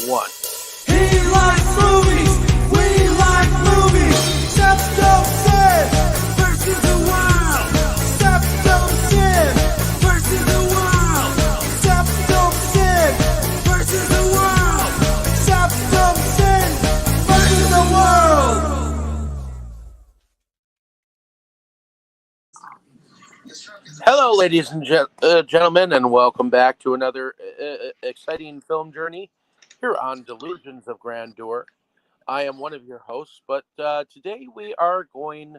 One. He likes movies, we like movies. Septum Sin versus the world. Septum Sin versus the world. Septum Sin versus the world. Septum Sin versus the world. Hello, ladies and gentlemen, and welcome back to another exciting film journey here on Delusions of Grandeur. I am one of your hosts, but today we are going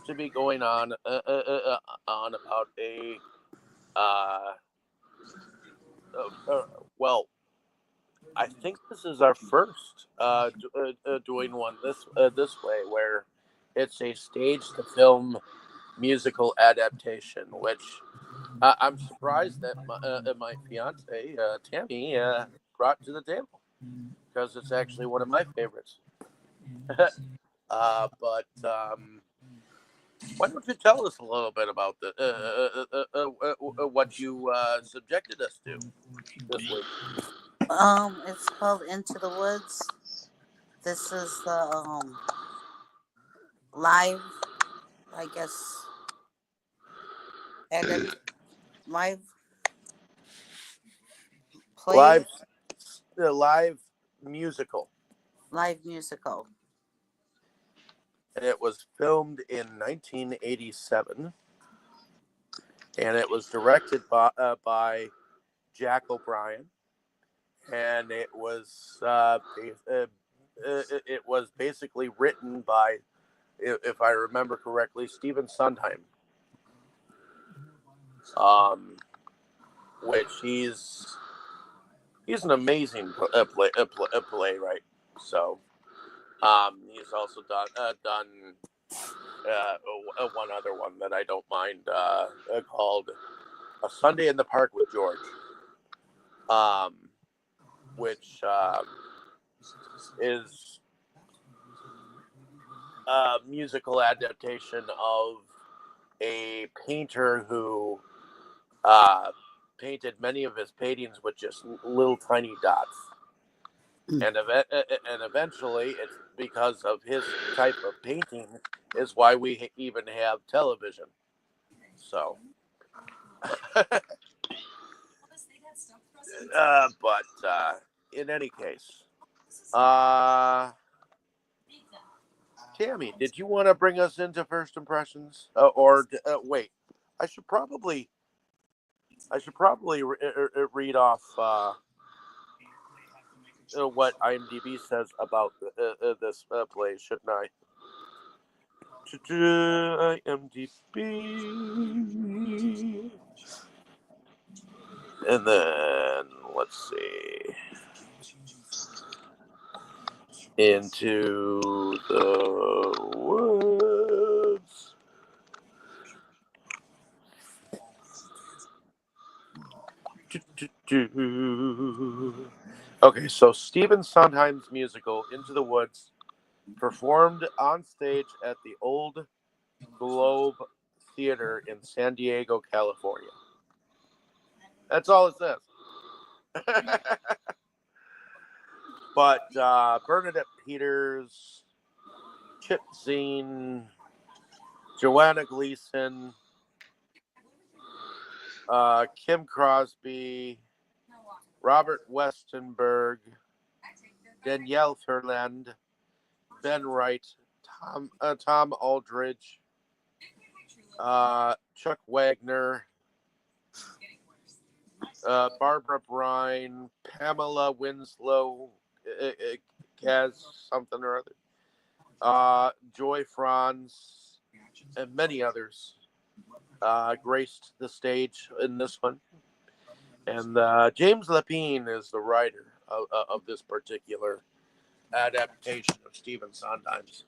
to be going on about a uh, well, I think this is our first doing one this way, where it's a stage to film musical adaptation, which I'm surprised that my fiance Tammy brought to the table because it's actually one of my favorites. But why don't you tell us a little bit about what you subjected us to this week? It's called Into the Woods. This is the live, I guess, edit live play, Live, live musical, live musical. and it was filmed in 1987, and it was directed by Jack O'Brien, and it was basically written by, if I remember correctly, Stephen Sondheim, which he's an amazing playwright. So he's also done one other one that I don't mind called A Sunday in the Park with George, which is a musical adaptation of a painter who painted many of his paintings with just little tiny dots. And eventually, it's because of his type of painting is why we even have television. So, but in any case, Tammy, did you want to bring us into first impressions? Or wait, I should probably read off what IMDb says about this play, shouldn't I? IMDb, and then let's see. Into the Woods. Okay, so Stephen Sondheim's musical Into the Woods performed on stage at the Old Globe Theater in San Diego, California. That's all it says. But Bernadette Peters, Chip Zien, Joanna Gleason, Kim Crosby, Robert Westenberg, Danielle Thurland, Ben Wright, Tom Aldridge, Chuck Wagner, Barbara Brine, Pamela Winslow, Kaz something or other, Joy Franz, and many others graced the stage in this one. And James Lapine is the writer of this particular adaptation of Stephen Sondheim's.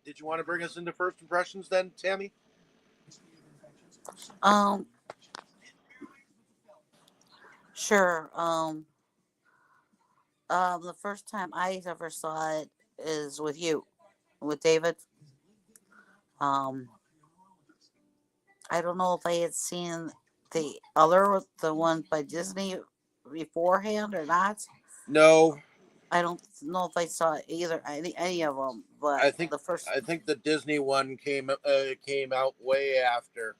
Did you want to bring us into first impressions then, Tammy? Sure. The first time I ever saw it is with you, with David. I don't know if I had seen the one by Disney beforehand or not. No, I don't know if I saw either any of them, I but think the first, I think the Disney one came out way after.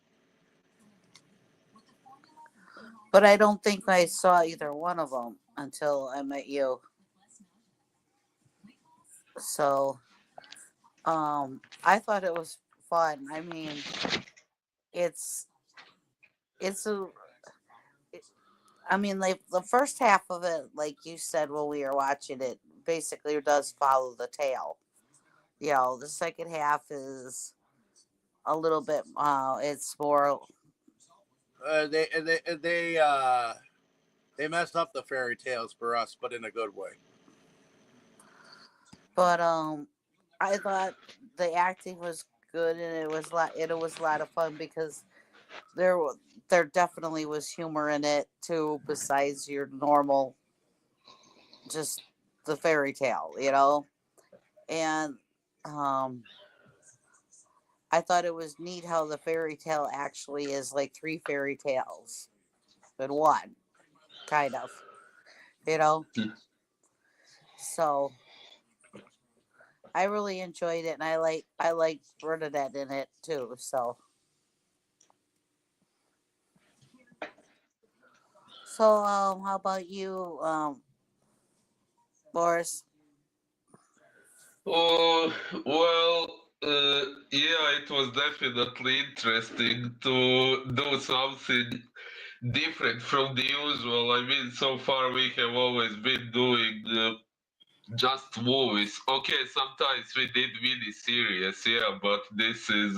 but I don't think I saw either one of them until I met you. So, I thought it was fun. I mean, it's it's a. I mean, like the first half of it, like you said when we were watching it, basically does follow the tale. You know, the second half is a little bit. It's more, Uh, they they they uh they messed up the fairy tales for us, but in a good way. but I thought the acting was good and it was a lot of fun because there wa- there definitely was humor in it too, besides your normal just the fairy tale, you know. And um, I thought it was neat how the fairy tale actually is like three fairy tales in one, kind of, you know. So I really enjoyed it, and I like Bernadette in it too. So how about you, Boris? Oh, well, yeah, it was definitely interesting to do something different from the usual. I mean, so far we have always been doing just movies. Okay, sometimes we did mini series, yeah, but this is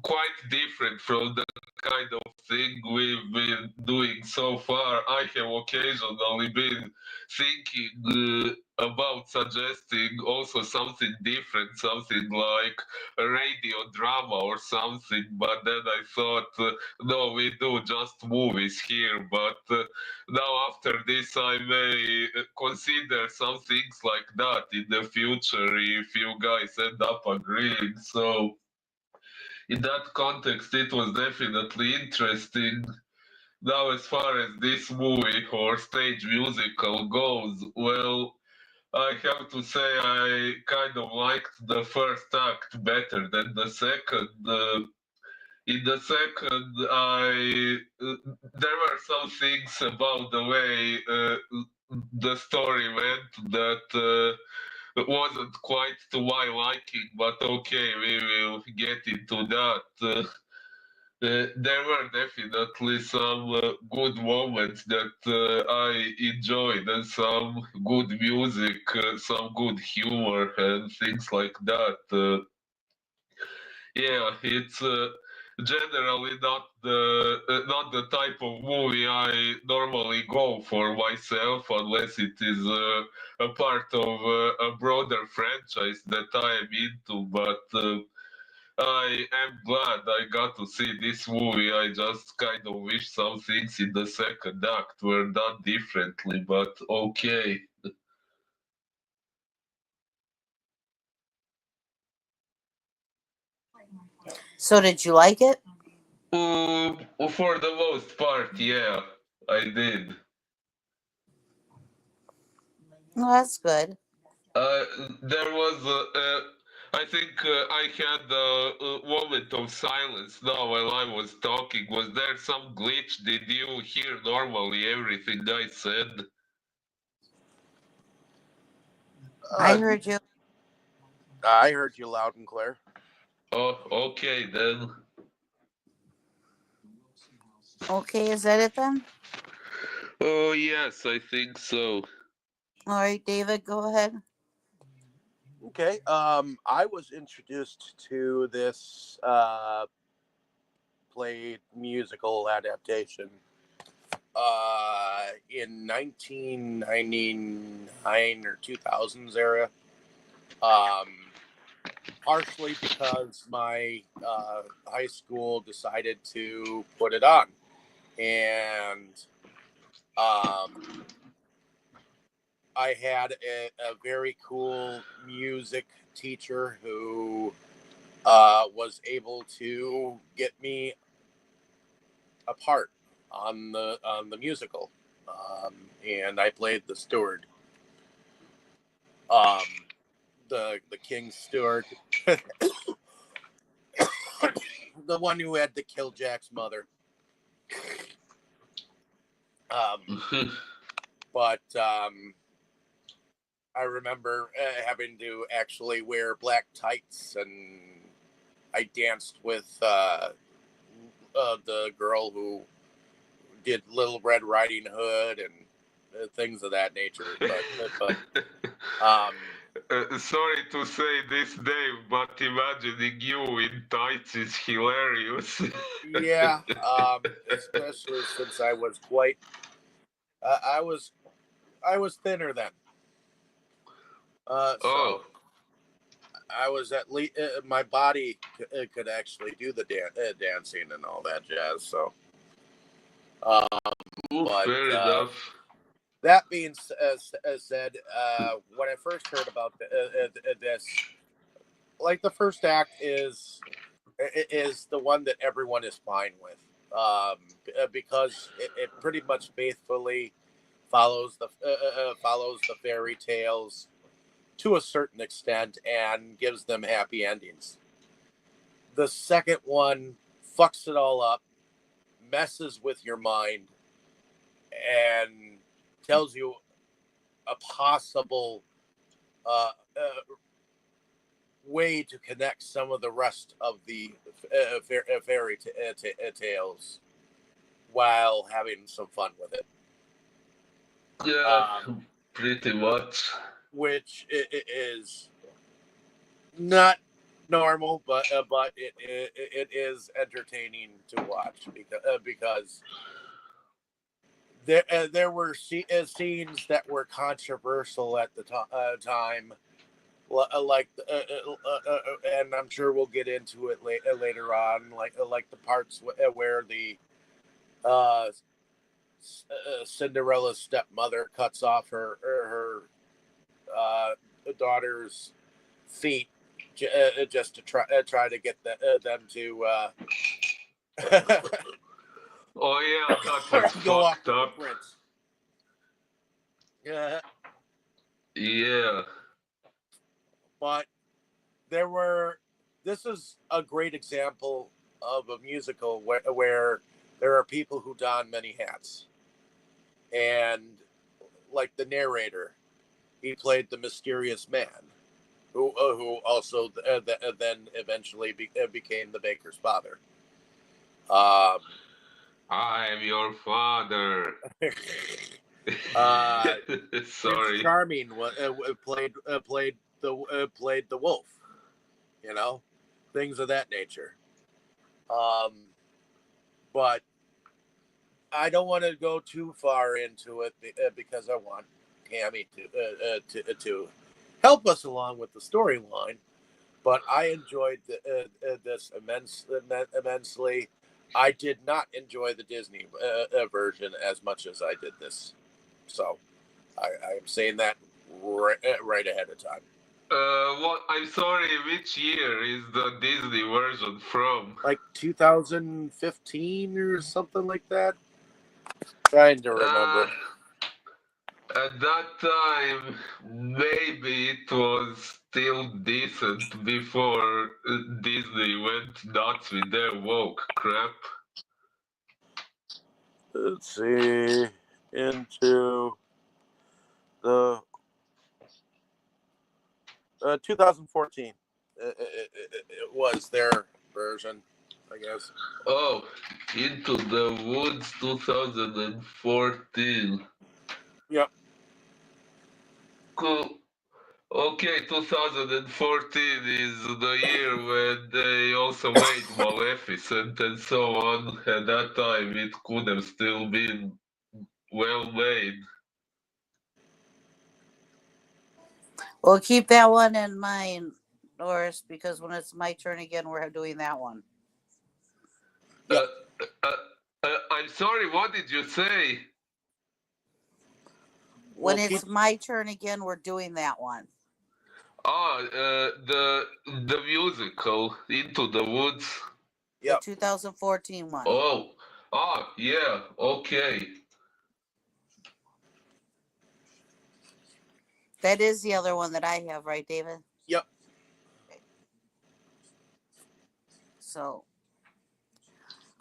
quite different from the kind of thing we've been doing so far. I have occasionally been thinking about suggesting also something different, something like a radio drama or something, but then I thought, no, we do just movies here. But now, after this, I may consider some things like that in the future if you guys end up agreeing. So, in that context, it was definitely interesting. Now, as far as this movie or stage musical goes, well, I have to say I kind of liked the first act better than the second. In the second, there were some things about the way the story went that wasn't quite to my liking, but okay, we will get into that. There were definitely some good moments that I enjoyed, and some good music, some good humor, and things like that. Yeah, it's generally not the type of movie I normally go for myself, unless it is a part of a broader franchise that I am into. But I am glad I got to see this movie. I just kind of wish some things in the second act were done differently, but okay. So did you like it? For the most part, yeah, I did. No, that's good. Uh, there was, I think I had a moment of silence now while I was talking. Was there some glitch? Did you hear normally everything I said? I Uh, heard you. I heard you loud and clear. Oh, okay then. Okay, is that it then? Oh, yes, I think so. All right, David, go ahead. Okay. I was introduced to this played musical adaptation in 1999 or 2000s era. Um, Partially because my high school decided to put it on, and um, I had a very cool music teacher who was able to get me a part on the musical, and I played the steward, the king's steward, the one who had to kill Jack's mother. But I remember having to actually wear black tights, and I danced with the girl who did Little Red Riding Hood and things of that nature. But Sorry to say this, Dave, but imagining you in tights is hilarious. yeah, especially since I was quite, I was thinner then. So Oh, I was at least my body could actually do the dancing and all that jazz. So, but fair enough. that being said, when I first heard about this, like the first act is the one that everyone is fine with, because it pretty much faithfully follows the fairy tales to a certain extent and gives them happy endings. The second one fucks it all up, messes with your mind, and tells you a possible uh, way to connect some of the rest of the fairy tales while having some fun with it. Yeah, pretty much. Which is not normal, but it is entertaining to watch because there were scenes that were controversial at the time, like and I'm sure we'll get into it later on, like the parts where the uh, Cinderella's stepmother cuts off her daughter's feet just to try to get them to Oh yeah, that was go off fucked with the up. prince. Yeah, Yeah. but there were. This is a great example of a musical where there are people who don many hats, and like the narrator, he played the mysterious man, who also then eventually became the baker's father. I am your father. Prince Sorry. Charming played the wolf, things of that nature. Um, but I don't want to go too far into it because I want Cammy to help us along with the storyline. But I enjoyed this immensely. I did not enjoy the Disney version as much as I did this, so I am saying that right ahead of time. What? I'm sorry. Which year is the Disney version from? Like 2015 or something like that. Trying to Uh, remember. at that time, maybe it was still decent before Disney went nuts with their woke crap. Let's see. Into the 2014. It was their version, I guess. Oh, Into the Woods 2014. Yep. Cool. Okay, 2014 is the year when they also made Maleficent and so on. At that time, it could have still been well made. Well, keep that one in mind, Doris, because when it's my turn again, we're doing that one. Yep. Uh, I'm sorry, what did you say? When Well, it's my turn again, we're doing that one. Ah, the musical Into the Woods. The Yep. 2014 one. Oh, Ah, yeah, okay. That is the other one that I have, right, David? Yep. So,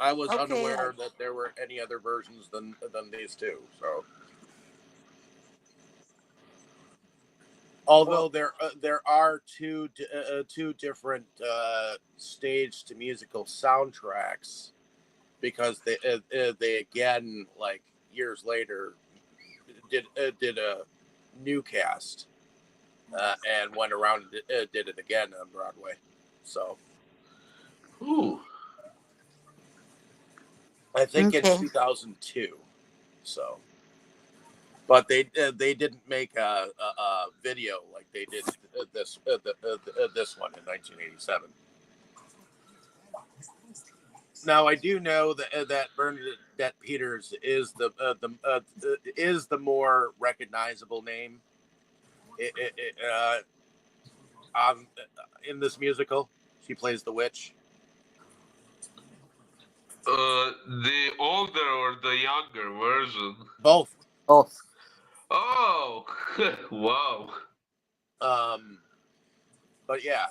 I was okay. unaware that there were any other versions than these two. So, although Well, there are two different stage to musical soundtracks, because they again, like years later, did a new cast, and went around and did it again on Broadway. So Ooh. I think in okay. 2002. So, but they didn't make a video like they did this one in 1987. Now I do know that Bernadette Peters is the more recognizable name on in this musical. She plays the witch. The older or the younger version? Both. Both. Oh, wow. Um, but yeah,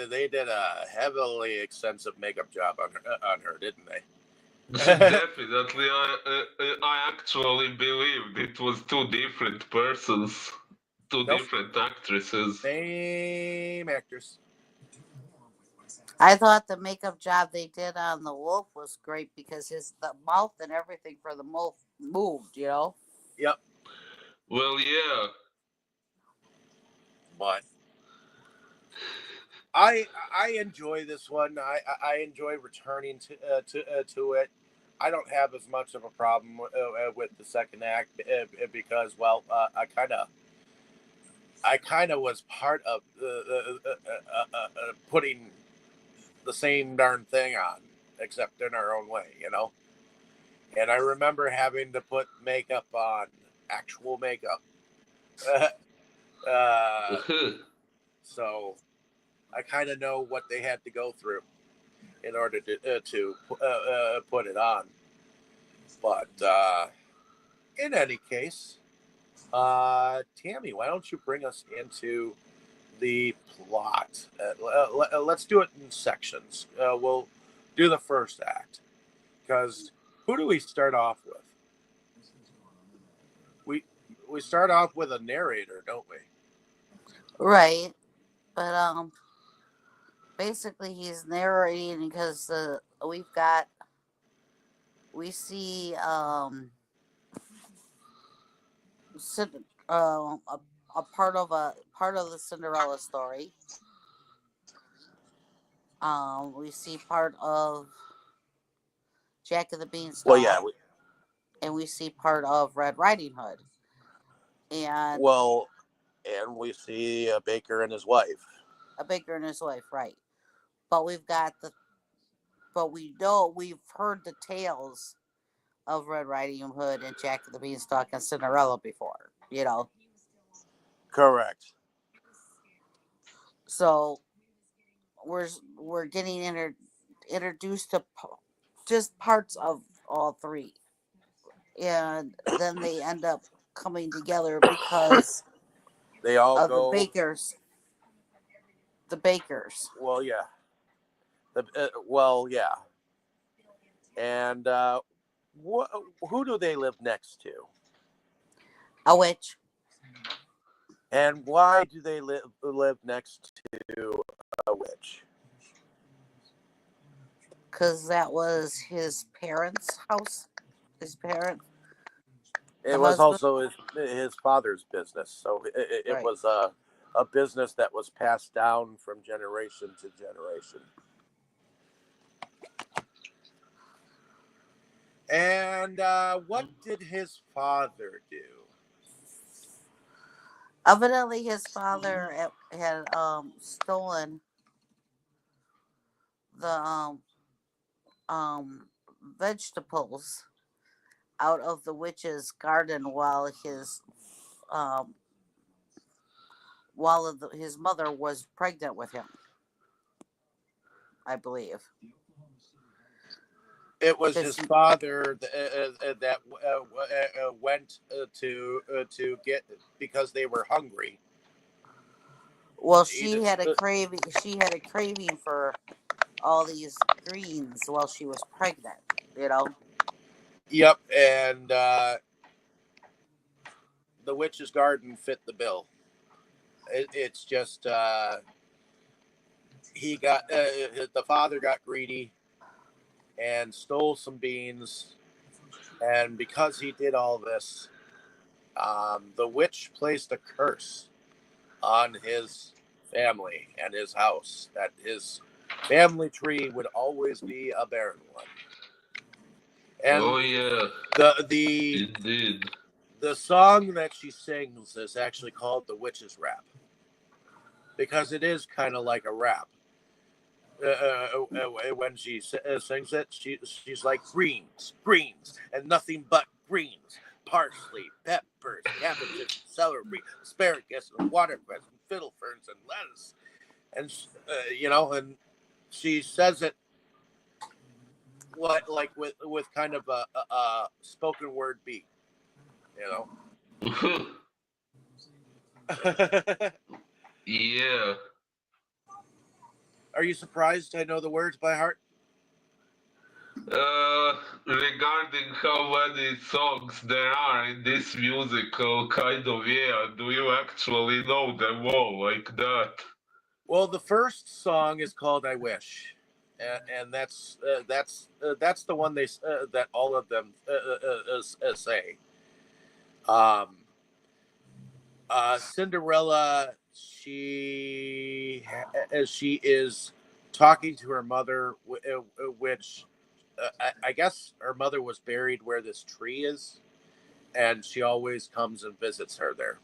they did a heavily extensive makeup job on her, didn't they? Definitely, I actually believed it was two different persons, two Nope, different actresses. same actress. I thought the makeup job they did on the wolf was great because the mouth and everything for the wolf moved, you know? Yep, Well, yeah. but I enjoy this one. I enjoy returning to it. I don't have as much of a problem with the second act because, well, I kind of was part of putting the same darn thing on, except in our own way, you know. And I remember having to put makeup on, actual makeup. uh, so I kind of know what they had to go through in order to put it on. But in any case, Tammy, why don't you bring us into the plot? Let's do it in sections. We'll do the first act because who do we start off with? We we start off with a narrator, don't we? Right. But basically he's narrating because we see a, part of the Cinderella story. We see part of Jack of the Well, yeah. Beanstalk, and we see part of Red Riding Hood, and Well, and we see a baker and his wife. a baker and his wife, right? But but we know we've heard the tales of Red Riding Hood and Jack of the Beanstalk and Cinderella before, you know. Correct. So we're getting introduced to just parts of all three, and then they end up coming together because They all of go. the bakers, Well, yeah. Well, yeah. And who do they live next to? a witch, And why do they live next to a witch? because that was his parents' house. His parent, the It was husband, also his father's business, so it right? was a business that was passed down from generation to generation. And what did his father do? Evidently, his father had stolen the um vegetables out of the witch's garden um his mother was pregnant with him, I believe. It was Does his he? father that went to get because they were hungry. Well, He she just had a craving. She had a craving for all these greens while she was pregnant. You know. yep, and the witch's garden fit the bill. It's just he got the father got greedy and stole some beans, and because he did all this, the witch placed a curse on his family and his house that his family tree would always be a barren one. And Oh yeah, the the indeed. the song that she sings is actually called the witch's rap because it is kind of like a rap. When she sings it, she's like greens, greens, and nothing but greens. Parsley, peppers, cabbages, celery, asparagus, and watercress, and fiddle ferns, and lettuce. And and she says it like with kind of a spoken word beat. You know. Yeah. Are you surprised I know the words by heart? Regarding how many songs there are in this musical, kind of, yeah, do you actually know them all like that? Well, the first song is called "I Wish," and that's the one that all of them say. Um, Cinderella, as she is talking to her mother, which I guess her mother was buried where this tree is, and she always comes and visits her there.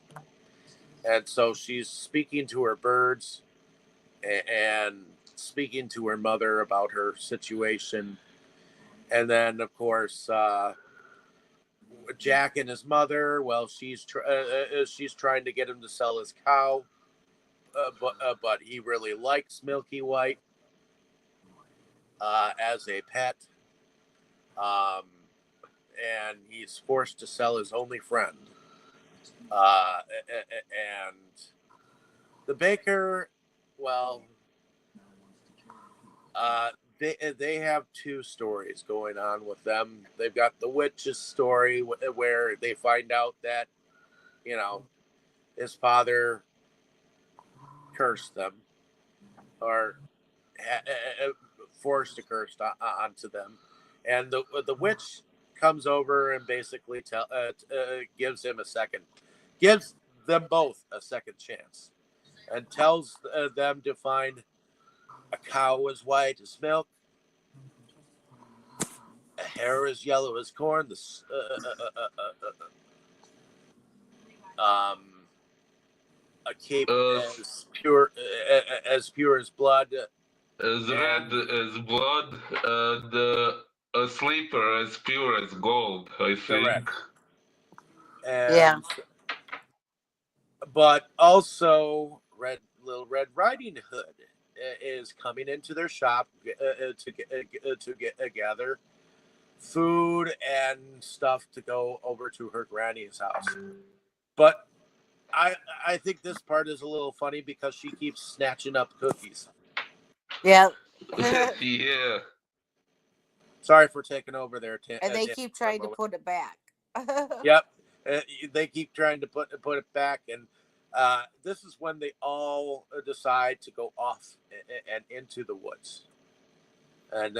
And so she's speaking to her birds and speaking to her mother about her situation. And then, of course, Jack and his mother. Well, she's trying to get him to sell his cow, but he really likes Milky White as a pet, um, and he's forced to sell his only friend. And the baker, well, uh, they have two stories going on with them. They've got the witch's story where they find out that you know his father cursed them or forced a curse onto them, and the witch comes over and basically gives him gives them both a second chance, and tells them to find a cow as white as milk, a hair as yellow as corn, a cape Uh, as pure as blood, as red and as blood, and a sleeper as pure as gold, I correct. think. Yeah. And but also Little Red Riding Hood is coming into their shop to gather food and stuff to go over to her granny's house. But I I think this part is a little funny because she keeps snatching up cookies. Yeah. Yeah. Sorry for taking over there, And they Dan, keep for a trying to moment. put it back. Yep, they keep trying to put it back, and this is when they all decide to go off and into the woods, and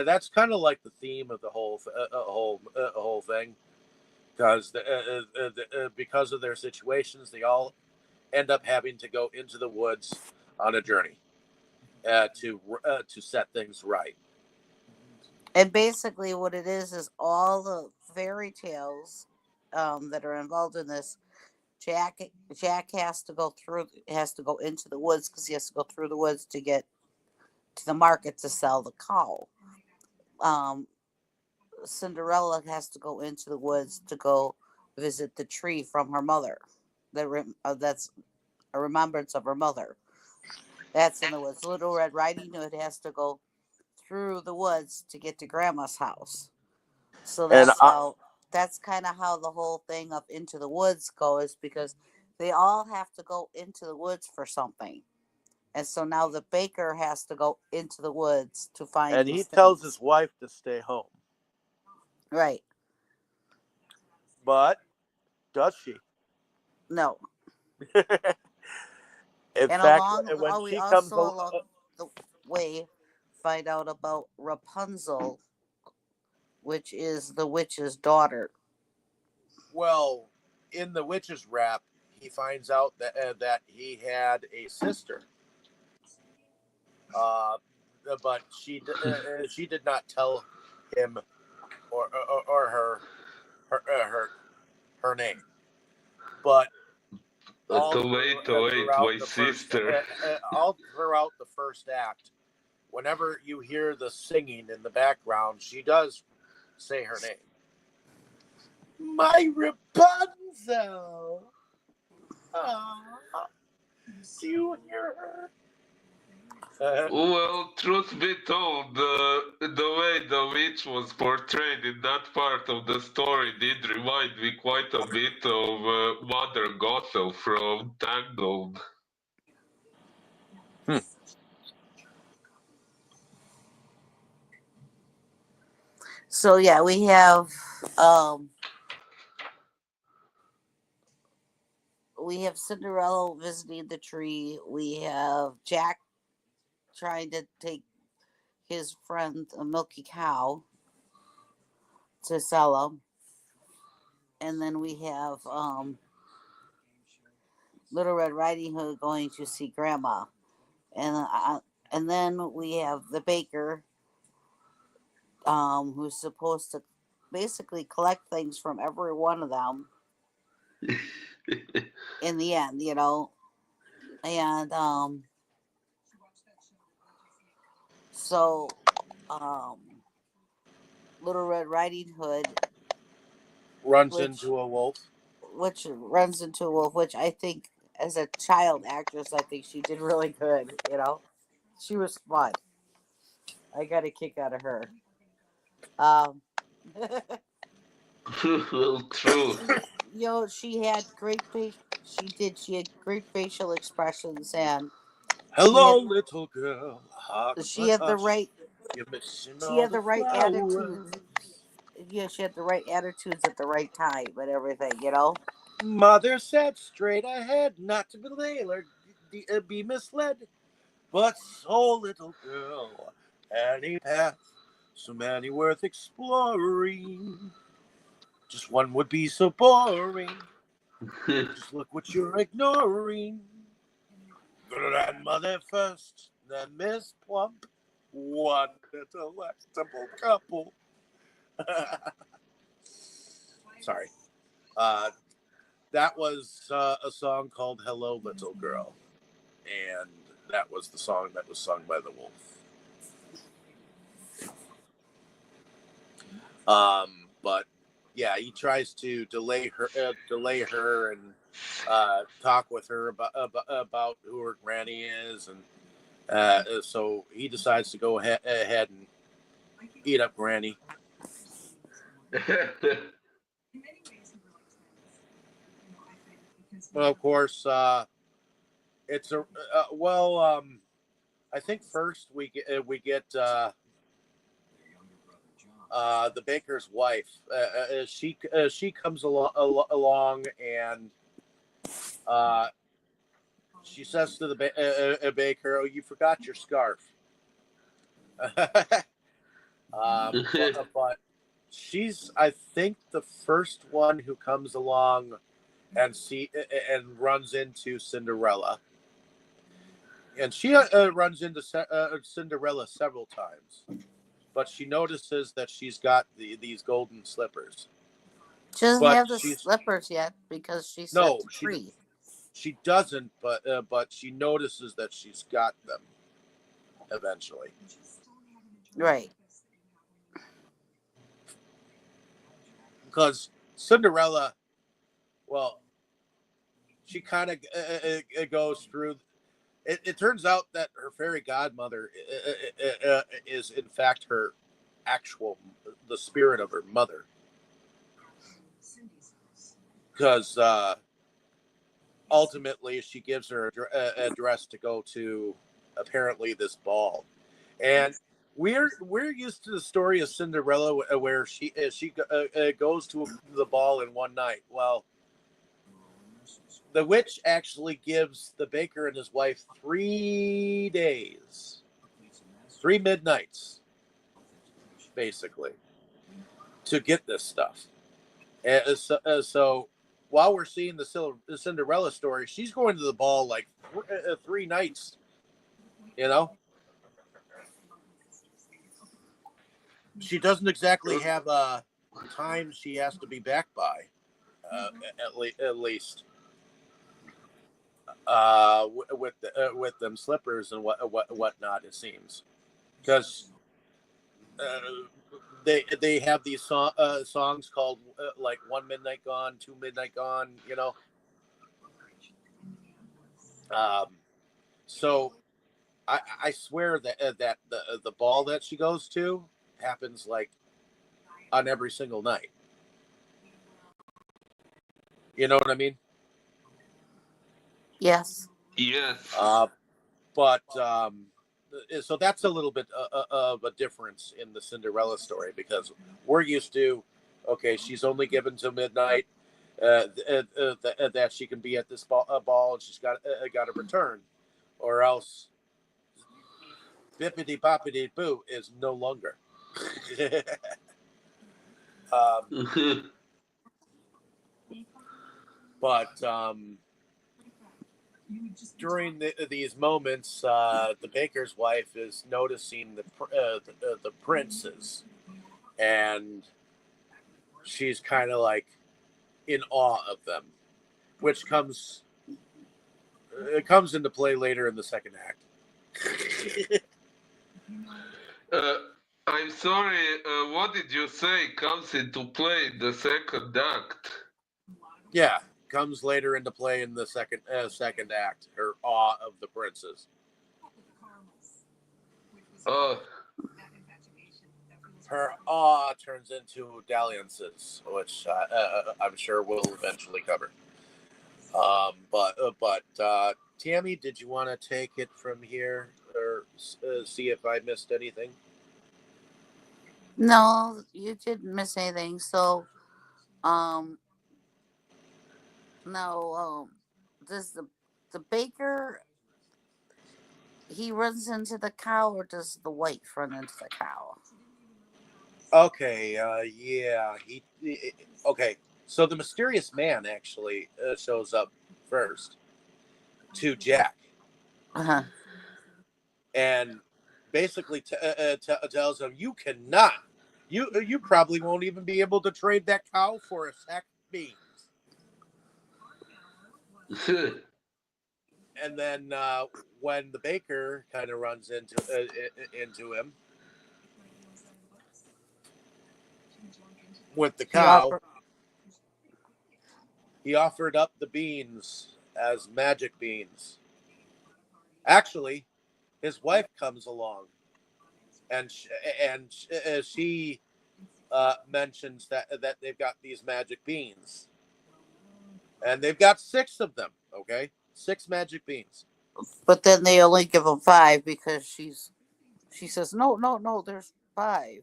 that's kind of like the theme of the whole thing, because because of their situations, they all end up having to go into the woods on a journey to set things right. And basically, what it is all the fairy tales that are involved in this. Jack Jack has to go into the woods because he has to go through the woods to get to the market to sell the cow. Um, Cinderella has to go into the woods to go visit the tree from her mother. That's a remembrance of her mother. That's in the woods. Little Red Riding Hood has to go through the woods to get to Grandma's house. So And that's kind of how the whole thing of Into the Woods goes, because they all have to go into the woods for something. And so now the baker has to go into the woods to find and he these tells his things. wife to stay home, Right. but does she? No. In And fact, along, when we she comes, also along the way find out about Rapunzel, which is the witch's daughter. well, in the witch's rap, he finds out that he had a sister, uh, but she did not tell him or her name. But Wait, my sister. all throughout the first act, whenever you hear the singing in the background, she does say her name. My Rapunzel. Ah, do you hear her? Well, truth be told, the way the witch was portrayed in that part of the story did remind me quite a bit of Mother Gothel from Tangled. So yeah, um we have Cinderella visiting the tree. We have Jack trying to take his friend a milky cow to sell him. And then we have Little Red Riding Hood going to see Grandma. And then we have the baker, who's supposed to basically collect things from every one of them in the end, and so um, Little Red Riding Hood, Runs which into a wolf. runs into a wolf, which I think as a child actress, I think she did really good. She was fun. I got a kick out of her. Um, Well, true. she had great face. She did. She had great facial expressions, and she Hello, had little girl. Hush, she but had the hush. right You're missing she all had the the right flowers. attitudes. Yeah, she had the right attitudes at the right time and everything. Mother said straight ahead, not to be misled. But so, little girl, any path, so many worth exploring. Just one would be so boring. Just look what you're ignoring. Grandmother first, then Miss Plump. One intellectual couple. Sorry. Uh, that was a song called Hello, Little Girl. And that was the song that was sung by the wolf. But yeah, he tries to delay her, and talk with her about who her granny is, and so he decides to go ahead and eat up Granny. Well, of course, it's a well. I think first we get the baker's wife. She comes along, and uh, she says to the baker, "Oh, you forgot your scarf." But she's, I think, the first one who comes along and runs into Cinderella, and she runs into Cinderella several times, but she notices that she's got these golden slippers. She doesn't But have the slippers yet because she's at no, the tree. she doesn't. But she notices that she's got them eventually. Right. Because Cinderella, well, she kind of goes through. it turns out that her fairy godmother is in fact her actual the spirit of her mother, because ultimately she gives her a dress to go to apparently this ball, and we're used to the story of Cinderella where she goes to the ball in one night. Well, the witch actually gives the baker and his wife 3 days, 3 midnights, basically, to get this stuff. So while we're seeing the Cinderella story, she's going to the ball like 3 nights. You know, she doesn't exactly have a time she has to be back by, at least with them slippers and whatnot. It seems because they have these songs called like 1 Midnight Gone, 2 Midnight Gone. Um, so I swear that the ball that she goes to happens like on every single night. You know what I mean? Yes. Yes. But so that's a little bit of a difference in the Cinderella story, because we're used to, okay, she's only given till midnight, that she can be at this ball and she's got to return, or else bippity boppity boo is no longer. But during these moments, the baker's wife is noticing the princes, and she's kind of like in awe of them, which comes into play later in the second act. I'm sorry, what did you say comes into play in the second act? Yeah, comes later into play in the second act. Her awe of the princes. Her awe turns into dalliances, which I'm sure we'll eventually cover. But Tammy, did you want to take it from here, or see if I missed anything? No, you didn't miss anything. So, um, no, does the baker he runs into the cow, or does the wife run into the cow? Okay, yeah, okay. So the mysterious man actually shows up first to Jack, Uh-huh. and basically tells him, "You cannot. You probably won't even be able to trade that cow for a sack of beans." And then when the baker kind of runs into him with the cow, he offered up the beans as magic beans. Actually, his wife comes along, and she mentions that they've got these magic beans, and they've got 6 of them. Okay, 6 magic beans. But then they only give him 5 because she says no, no, no. There's 5,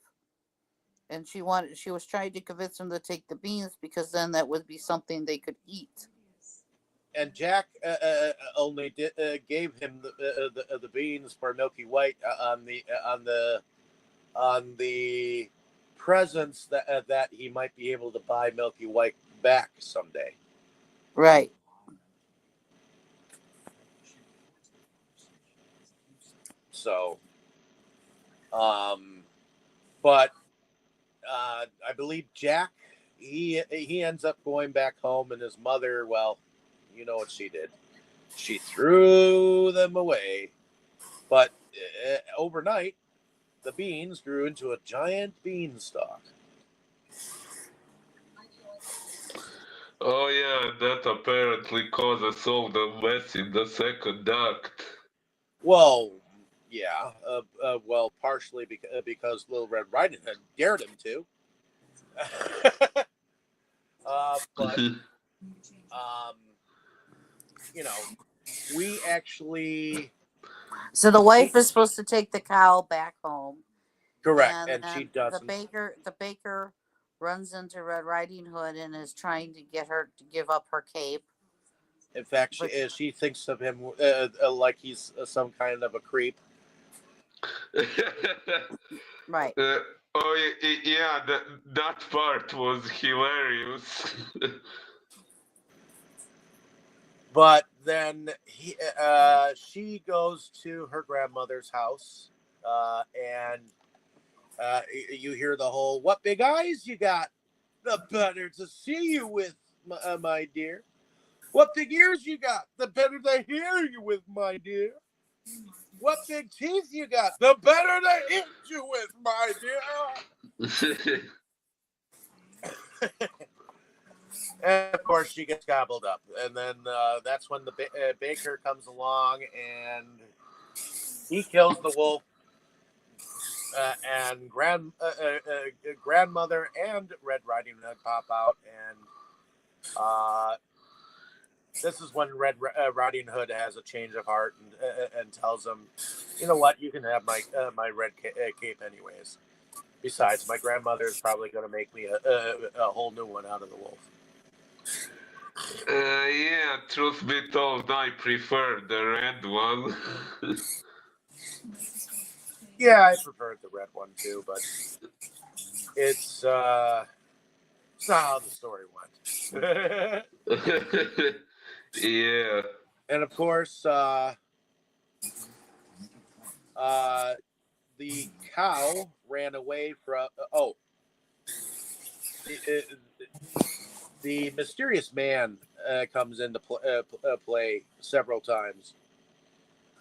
and she was trying to convince him to take the beans because then that would be something they could eat. And Jack only gave him the beans for Milky White on the presence that he might be able to buy Milky White back someday. Right. So, but I believe Jack he ends up going back home, and his mother, well, you know what she did. She threw them away. But overnight, the beans grew into a giant beanstalk. Oh yeah, that apparently causes all the mess in the second act. Well, yeah. Well, partially because Little Red Riding Hood dared him to. But um, you know, we actually So the wife is supposed to take the cow back home, correct, and and she then doesn't. the baker runs into Red Riding Hood and is trying to get her to give up her cape. In fact, But she thinks of him like he's some kind of a creep. right, Yeah, that part was hilarious. But then she goes to her grandmother's house, and you hear the whole "What big eyes you got? The better to see you with, my dear. What big ears you got? The better to hear you with, my dear. What big teeth you got? The better to hit you with, my dear." And of course, she gets gobbled up, and then that's when the baker comes along and he kills the wolf, and grandmother and Red Riding Hood pop out, and this is when Riding Hood has a change of heart and tells him, "You know what? You can have my red cape anyways. Besides, my grandmother is probably going to make me a whole new one out of the wolf." Yeah, truth be told, I prefer the red one. Yeah, I preferred the red one too, but it's not how the story went. Yeah. And of course, uh, the cow ran away from. The, the mysterious man comes into play several times,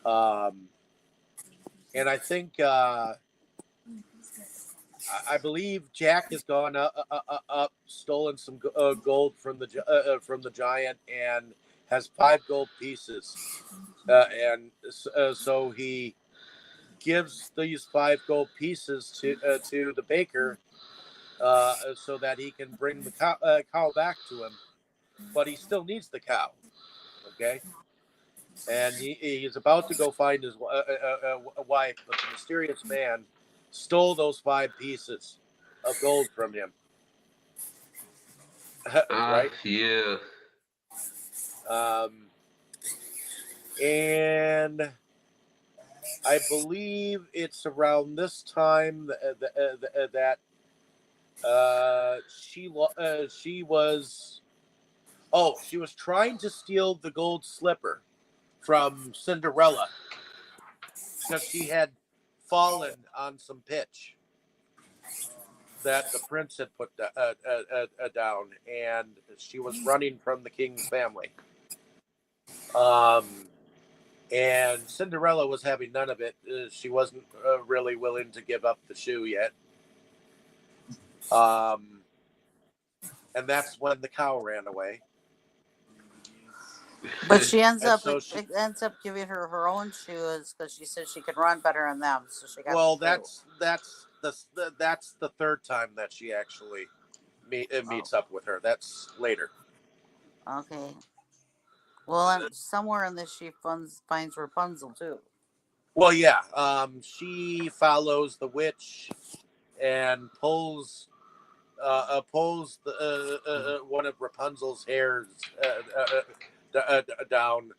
um, and I think I believe Jack has gone up, stolen some gold from the giant, and has 5 gold pieces, and so he gives these 5 gold pieces to the baker, so that he can bring the cow back to him. But he still needs the cow. Okay, and he's about to go find his wife, but the mysterious man stole those 5 pieces of gold from him. Right? Yeah. Um, and I believe it's around this time that she was she was trying to steal the gold slipper from Cinderella because she had fallen on some pitch that the prince had put down, and she was running from the king's family. Um, and Cinderella was having none of it. She wasn't really willing to give up the shoe yet. Um, and that's when the cow ran away. but she ends And up so she, it ends up giving her her own shoes because she said she could run better in them, so she got well, the shoe. that's the third time that she actually Oh, meets up with her. That's later. okay. Well, and somewhere in this, she finds Rapunzel too. Well, yeah. She follows the witch and pulls one of Rapunzel's hairs down.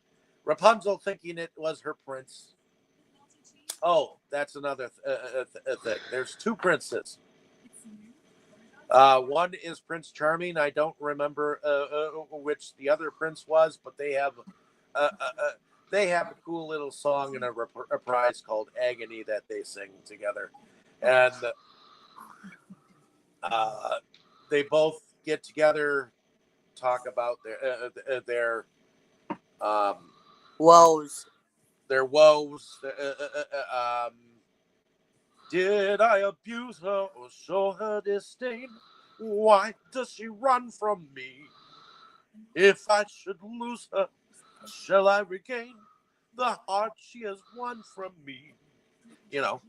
Rapunzel thinking it was her prince. Oh, that's another thing. There's 2 princes. One is Prince Charming. I don't remember which the other prince was, but uh, uh, uh, they have a cool little song and a reprise called "Agony" that they sing together, and they both get together, talk about um, Woes. their woes. Did I abuse her or show her disdain? Why does she run from me? If I should lose her, shall I regain the heart she has won from me. You know,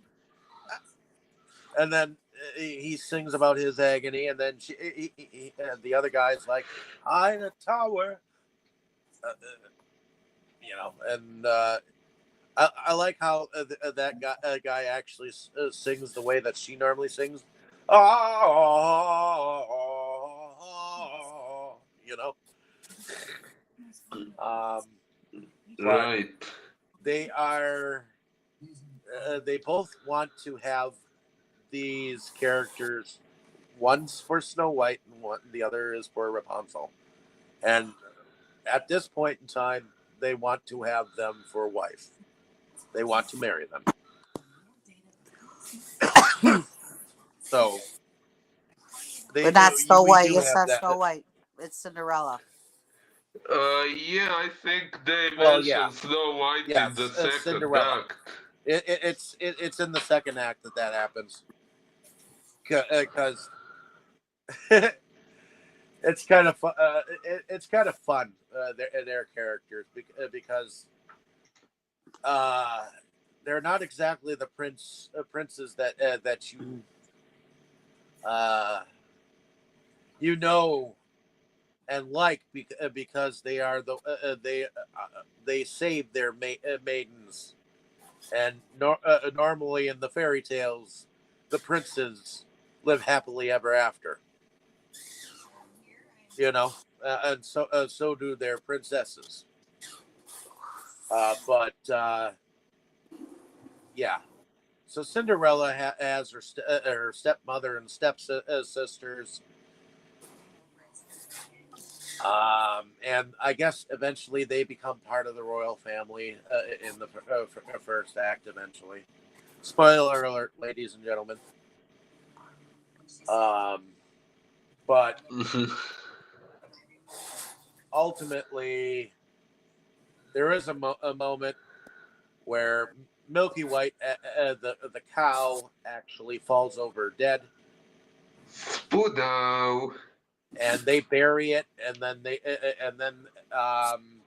and then he sings about his agony, and then and the other guy's like, "I in a tower," and I like how that guy actually sings the way that she normally sings. Oh, um, but Right. they are they both want to have these characters. One's for Snow White, and the other is for Rapunzel. And at this point in time, they want to have them for wife. They want to marry them. So But not Snow we White. do It's have not that. Snow White. It's Cinderella. Yeah, I think they Well, yeah, mentioned Snow White in the yes, second Cinderella. act. It's in the second act that happens because it's kind of it's kind of fun their characters because uh, they're not exactly the princes that uh, you know and like because they are they save their maidens, and normally in the fairy tales the princes live happily ever after, and so do their princesses, but yeah. So Cinderella has her stepmother and step sisters, and I guess eventually they become part of the royal family in the first act. Eventually, spoiler alert, ladies and gentlemen. Um, but ultimately, there is a moment where Milky White, the cow, actually falls over dead, Spudow. and they bury it, and then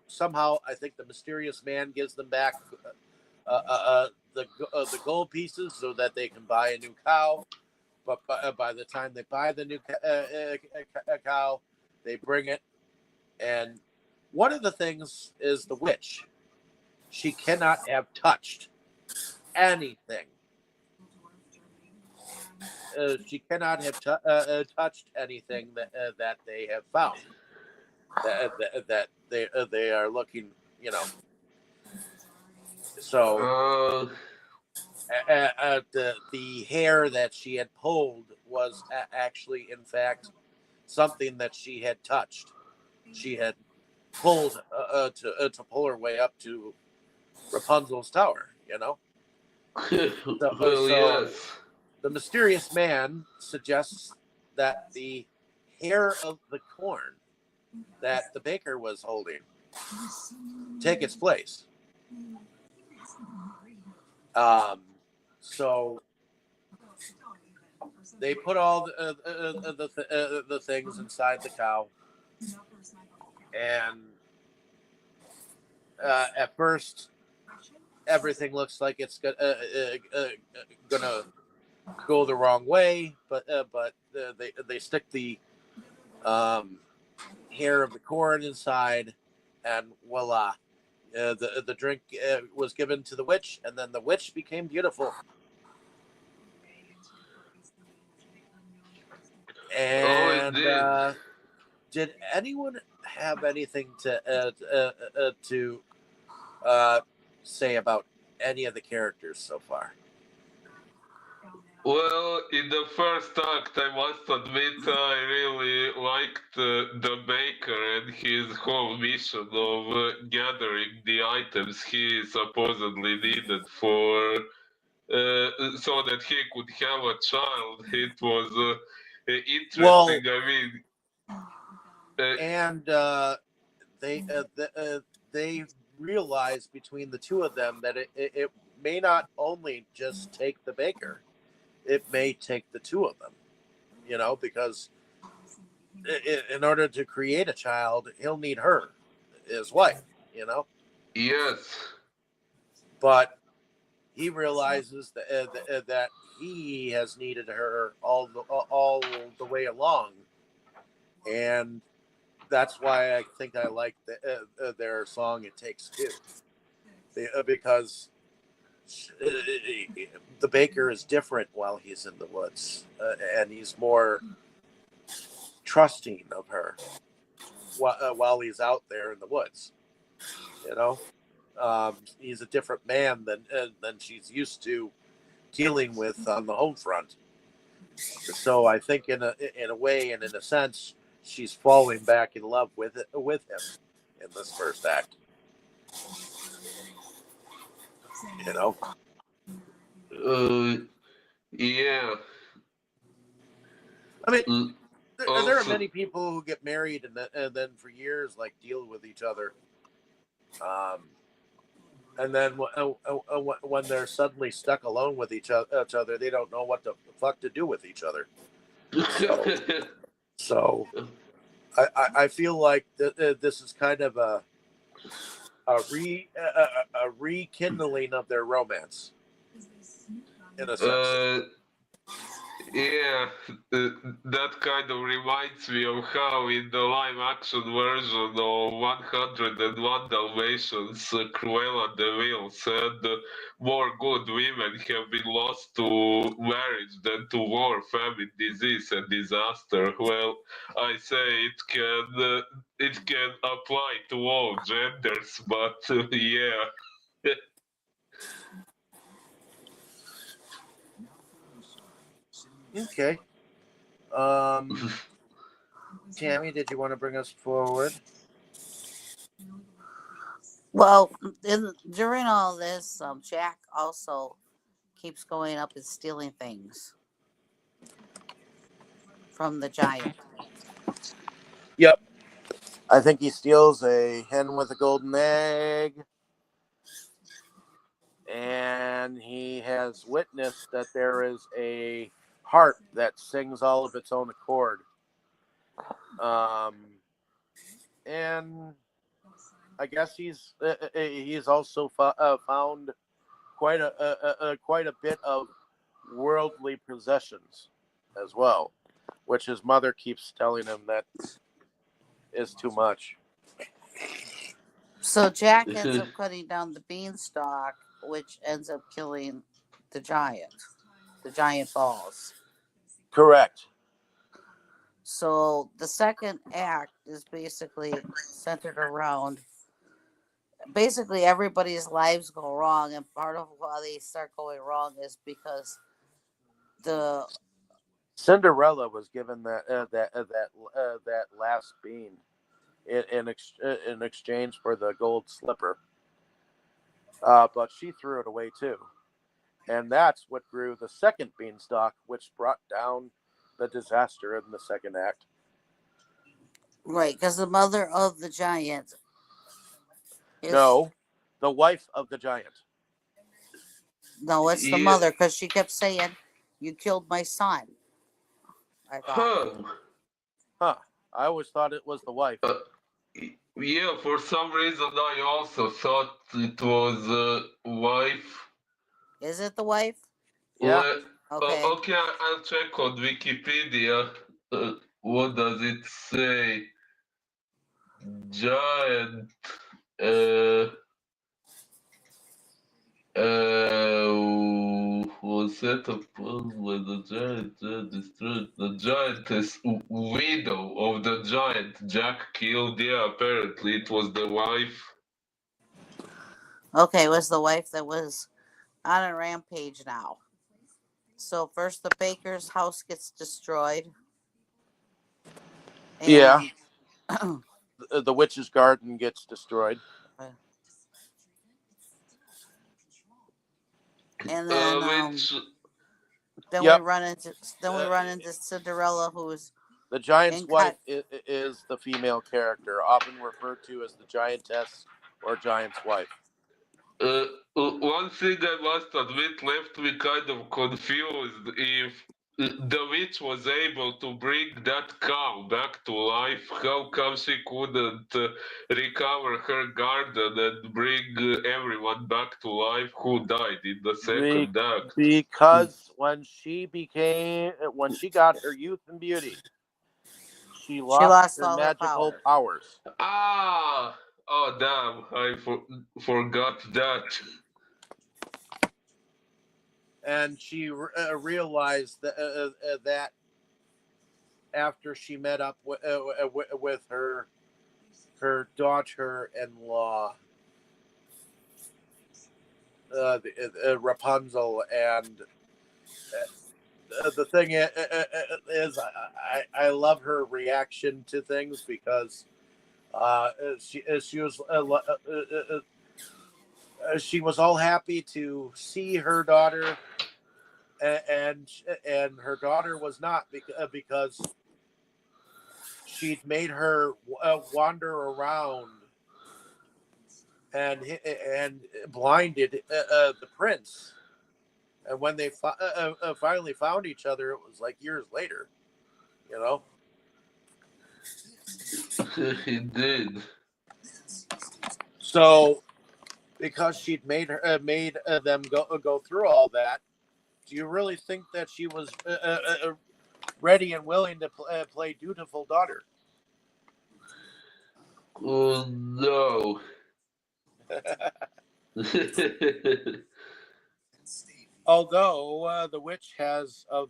somehow I think the mysterious man gives them back the gold pieces so that they can buy a new cow. But by the time they buy the new cow, they bring it, and one of the things is the witch. She cannot have touched anything. She cannot have touched anything that they have found. That they are looking, So Uh, the hair that she had pulled was actually, in fact, something that she had touched. She had pulled to pull her way up to Rapunzel's tower. well, So yes. the mysterious man suggests that the hair of the corn that the baker was holding take its place. Um, so they put all the things inside the cow, and at first everything looks like it's gonna go the wrong way, but they stick the um, hair of the corn inside, and voila, the drink was given to the witch, and then the witch became beautiful. Oh, it And did. did anyone have anything to uh, say about any of the characters so far? Well, in the first act, I must admit I really liked the baker and his whole mission of gathering the items he supposedly needed for so that he could have a child. It was Well, interesting. I mean, and they realize between the two of them that it may not only just take the baker, it may take the two of them. Because in order to create a child, he'll need her, his wife. yes. but he realizes that he has needed her all the way along, and that's why I think I like their song "It Takes Two," because the baker is different while he's in the woods, and he's more trusting of her while he's out there in the woods. You know, he's a different man than she's used to dealing with on the home front. So I think in a way and in a sense, she's falling back in love with him in this first act. You know, Yeah. I mean, there are Also, many people who get married and then for years like deal with each other, and then when they're suddenly stuck alone with each other, they don't know what the fuck to do with each other. So I feel like this is kind of a rekindling of their romance in a sense. uh, yeah, that kind of reminds me of how in the live action version of 101 Dalmatians, Cruella de Vil said more good women have been lost to marriage than to war, famine, disease, and disaster. Well, I say it can apply to all genders, but yeah. Okay. Tammy, did you want to bring us forward? Well, during all this, Jack also keeps going up and stealing things from the giant. Yep. I think he steals a hen with a golden egg, and he has witnessed that there is a harp that sings all of its own accord. And I guess he's also found quite a bit of worldly possessions as well, which his mother keeps telling him that is too much. So Jack ends up cutting down the beanstalk, which ends up killing the giant. The giant falls. Correct. So the second act is basically centered around basically everybody's lives go wrong, and part of why they start going wrong is because the Cinderella was given that last bean in exchange for the gold slipper, but she threw it away too, and that's what grew the second beanstalk, which brought down the disaster in the second act. right, because the mother of the giant is No, the wife of the giant. no, it's the Yeah. mother because she kept saying, "You killed my son." I thought. Huh. Huh. I always thought it was the wife. Yeah, for some reason I also thought it was wife. Is it the wife? Yeah. Okay. Okay, I'll check on Wikipedia. What does it say? Giant. Uh, was set upon when the giant destroyed the giantess widow of the giant Jack killed. Yeah, apparently it was the wife. Okay, it was the wife that was on a rampage now. So first the baker's house gets destroyed. And Yeah. The witch's garden gets destroyed. and then Which then Yep. we run into Cinderella, who's The giant's in wife is the female character, often referred to as the giantess or giant's wife. one thing I must admit left me kind of confused. If the witch was able to bring that cow back to life. How come she couldn't recover her garden and bring everyone back to life who died in the Be- second act? because when she got her youth and beauty, she She lost lost her all her magical powers. powers. Ah! Oh, damn, forgot that. And she realized that after she met up with her daughter-in-law, Rapunzel, and the thing is, I love her reaction to things because she was all happy to see her daughter, and her daughter was not, because she'd made her wander around and blinded the prince. And when they finally found each other, it was like years later, you know. He did. So because she'd made them go through all that, do you really think that she was ready and willing to play dutiful daughter? Oh, no. Although the witch has a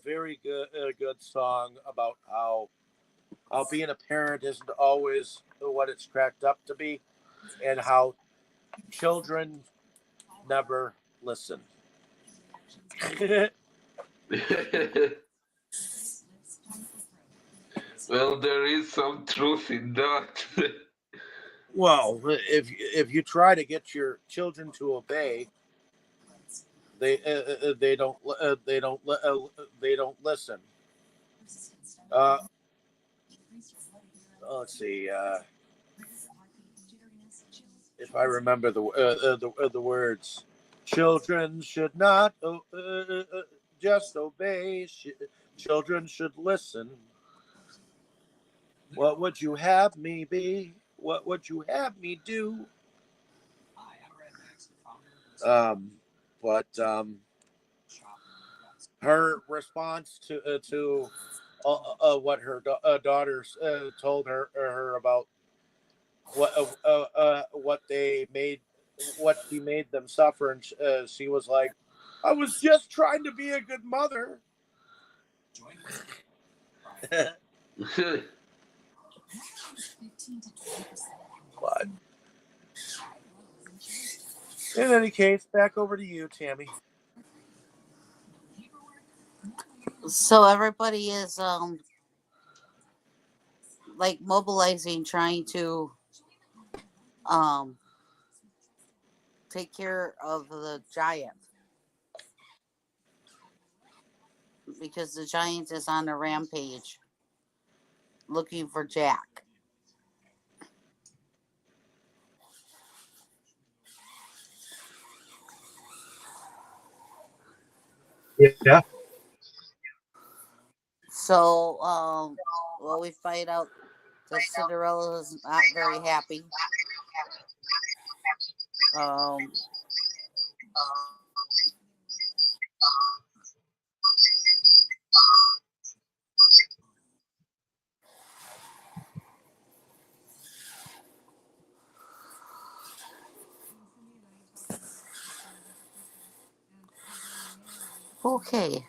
very good song about how being a parent isn't always what it's cracked up to be, and how children never listen. Well, there is some truth in that. Well, if you try to get your children to obey, they don't listen. Uh, let's see if I remember the words. Children should not just obey. Children should listen. What would you have me be? What would you have me do? Um, but her response to what her daughters told her about what they made, what she made them suffer, and she was like, "I was just trying to be a good mother." But in any case, back over to you, Tammy. So everybody is like mobilizing, trying to um take care of the giant, because the giant is on a rampage looking for Jack. Yeah. So well, we find out that Cinderella is not very happy. Um okay.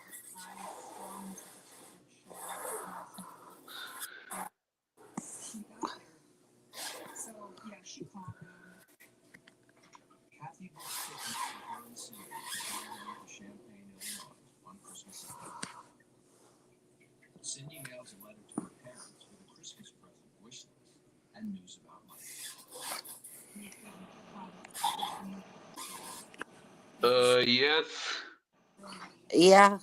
Yes. Yeah,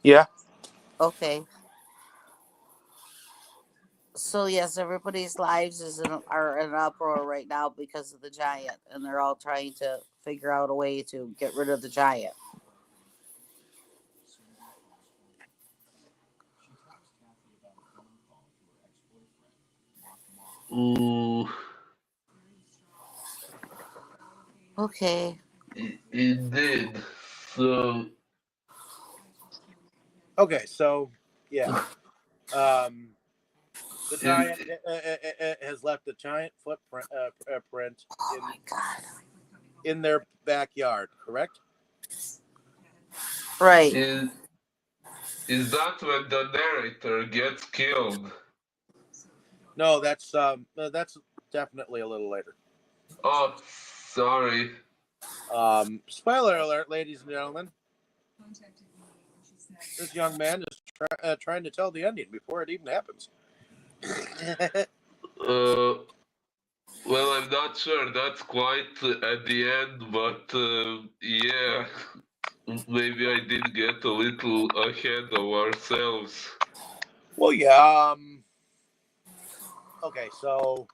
Yeah. okay. So yes, everybody's lives are in an uproar right now because of the giant, and they're all trying to figure out a way to get rid of the giant. Mm, Okay. indeed. So, Okay, so yeah, um, the giant it, has left a giant footprint print Oh my god. in their backyard. Correct? Right. is, is that when the narrator gets killed? No, that's definitely a little later. Oh, sorry. Spoiler alert, ladies and gentlemen. This young man is trying to tell the ending before it even happens. Uh, well, I'm not sure that's quite at the end, but yeah, maybe I did get a little ahead of ourselves. Well, yeah. Okay, so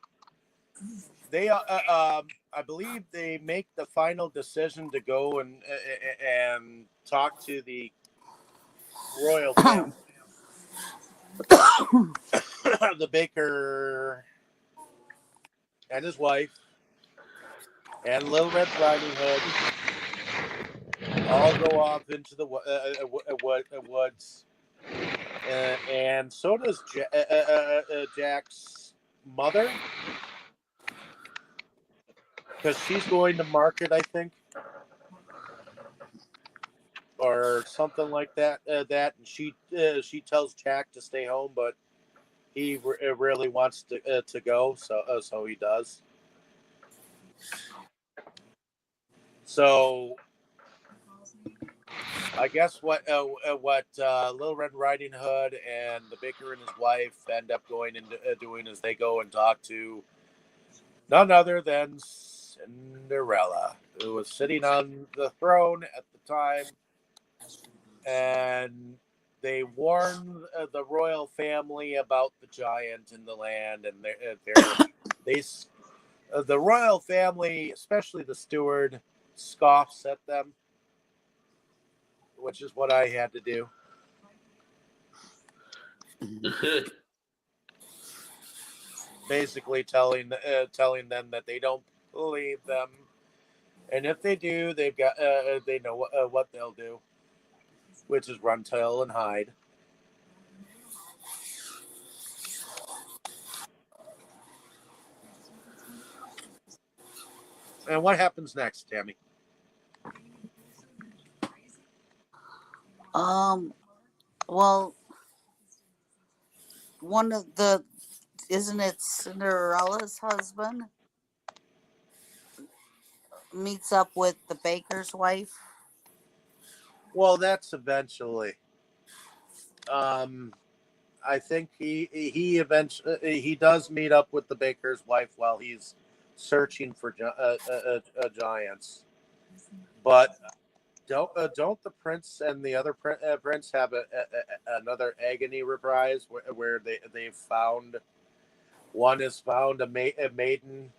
they, I believe they make the final decision to go and talk to the royal family, the baker and his wife, and Little Red Riding Hood all go off into the woods, and so does Jack's mother, because she's going to market, I think, or something like that. And she tells Jack to stay home, but he really wants to go, so he does. So I guess what Little Red Riding Hood and the baker and his wife end up going and doing is they go and talk to none other than Cinderella, who was sitting on the throne at the time, and they warn the royal family about the giant in the land, and they the royal family, especially the steward, scoffs at them, which is what I had to do. Basically, telling them that they don't believe them, and if they do, they know what they'll do, which is run, tail, and hide. And what happens next, Tammy? Um. Well, one of the isn't it Cinderella's husband meets up with the baker's wife? Well, that's eventually. Um, I think he eventually he does meet up with the baker's wife while he's searching for giants. But don't the prince and the other prince have another agony reprise where they've found one has found a maiden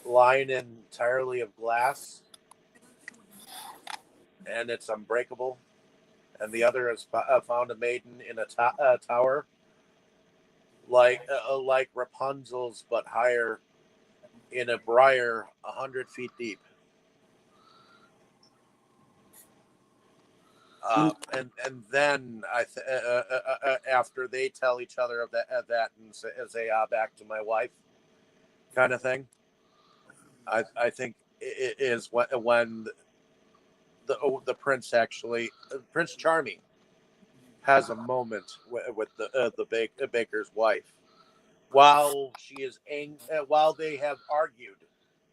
lying entirely of glass and it's unbreakable, and the other has found a maiden in a tower like Rapunzel's but higher in a briar 100 feet deep. And then after they tell each other of that and say back to my wife kind of thing, I think it is when the prince actually Prince Charming has a moment with the baker's wife while while they have argued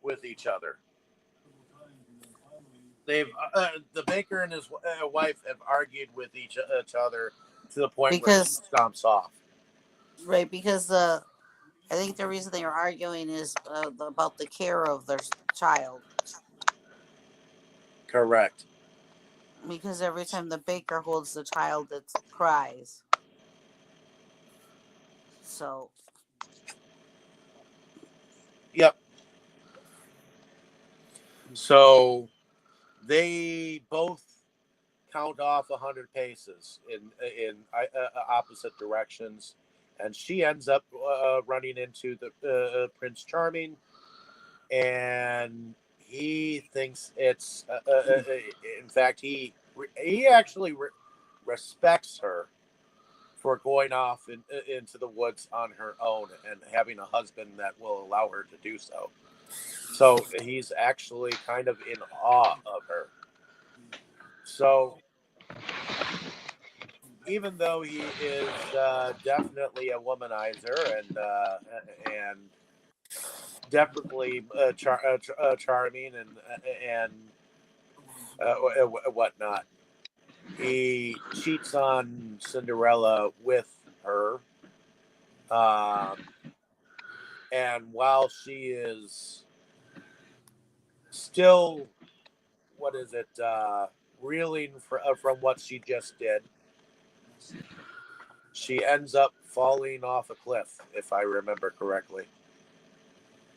with each other. They've the baker and his wife have argued with each other to the point where she Because stomps off. right, because I think the reason they are arguing is about the care of their child. Correct. Because every time the baker holds the child, it cries. So Yep. So they both count off 100 paces in opposite directions, and she ends up running into the Prince Charming, and he thinks it's in fact he actually respects her for going off into the woods on her own and having a husband that will allow her to do so. So he's actually kind of in awe of her. So even though he is definitely a womanizer and definitely charming and whatnot, he cheats on Cinderella with her. Um, and while she is still, what is it, reeling from what she just did, she ends up falling off a cliff, if I remember correctly.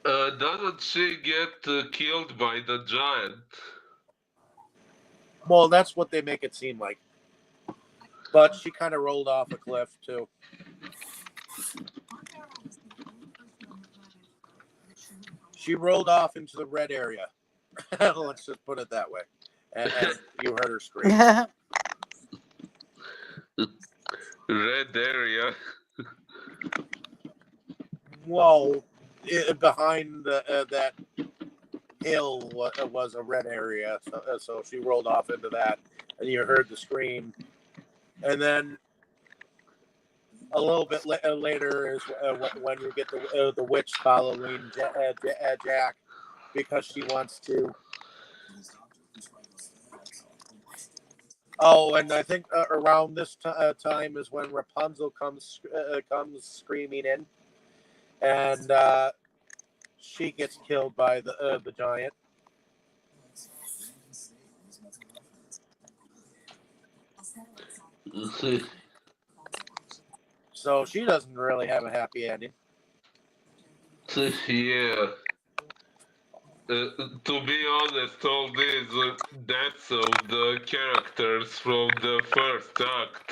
Doesn't she get killed by the giant? Well, that's what they make it seem like. But she kind of rolled off a cliff, too. She rolled off into the red area. Let's just put it that way. And you heard her scream. Red area. Whoa. Behind that hill was a red area. So she rolled off into that. And you heard the scream. And then a little bit later is when you get the witch following Jack because she wants to. Oh, and I think around this time is when Rapunzel comes screaming in, and she gets killed by the giant. So she doesn't really have a happy ending. Yeah. To be honest, all these deaths of the characters from the first act,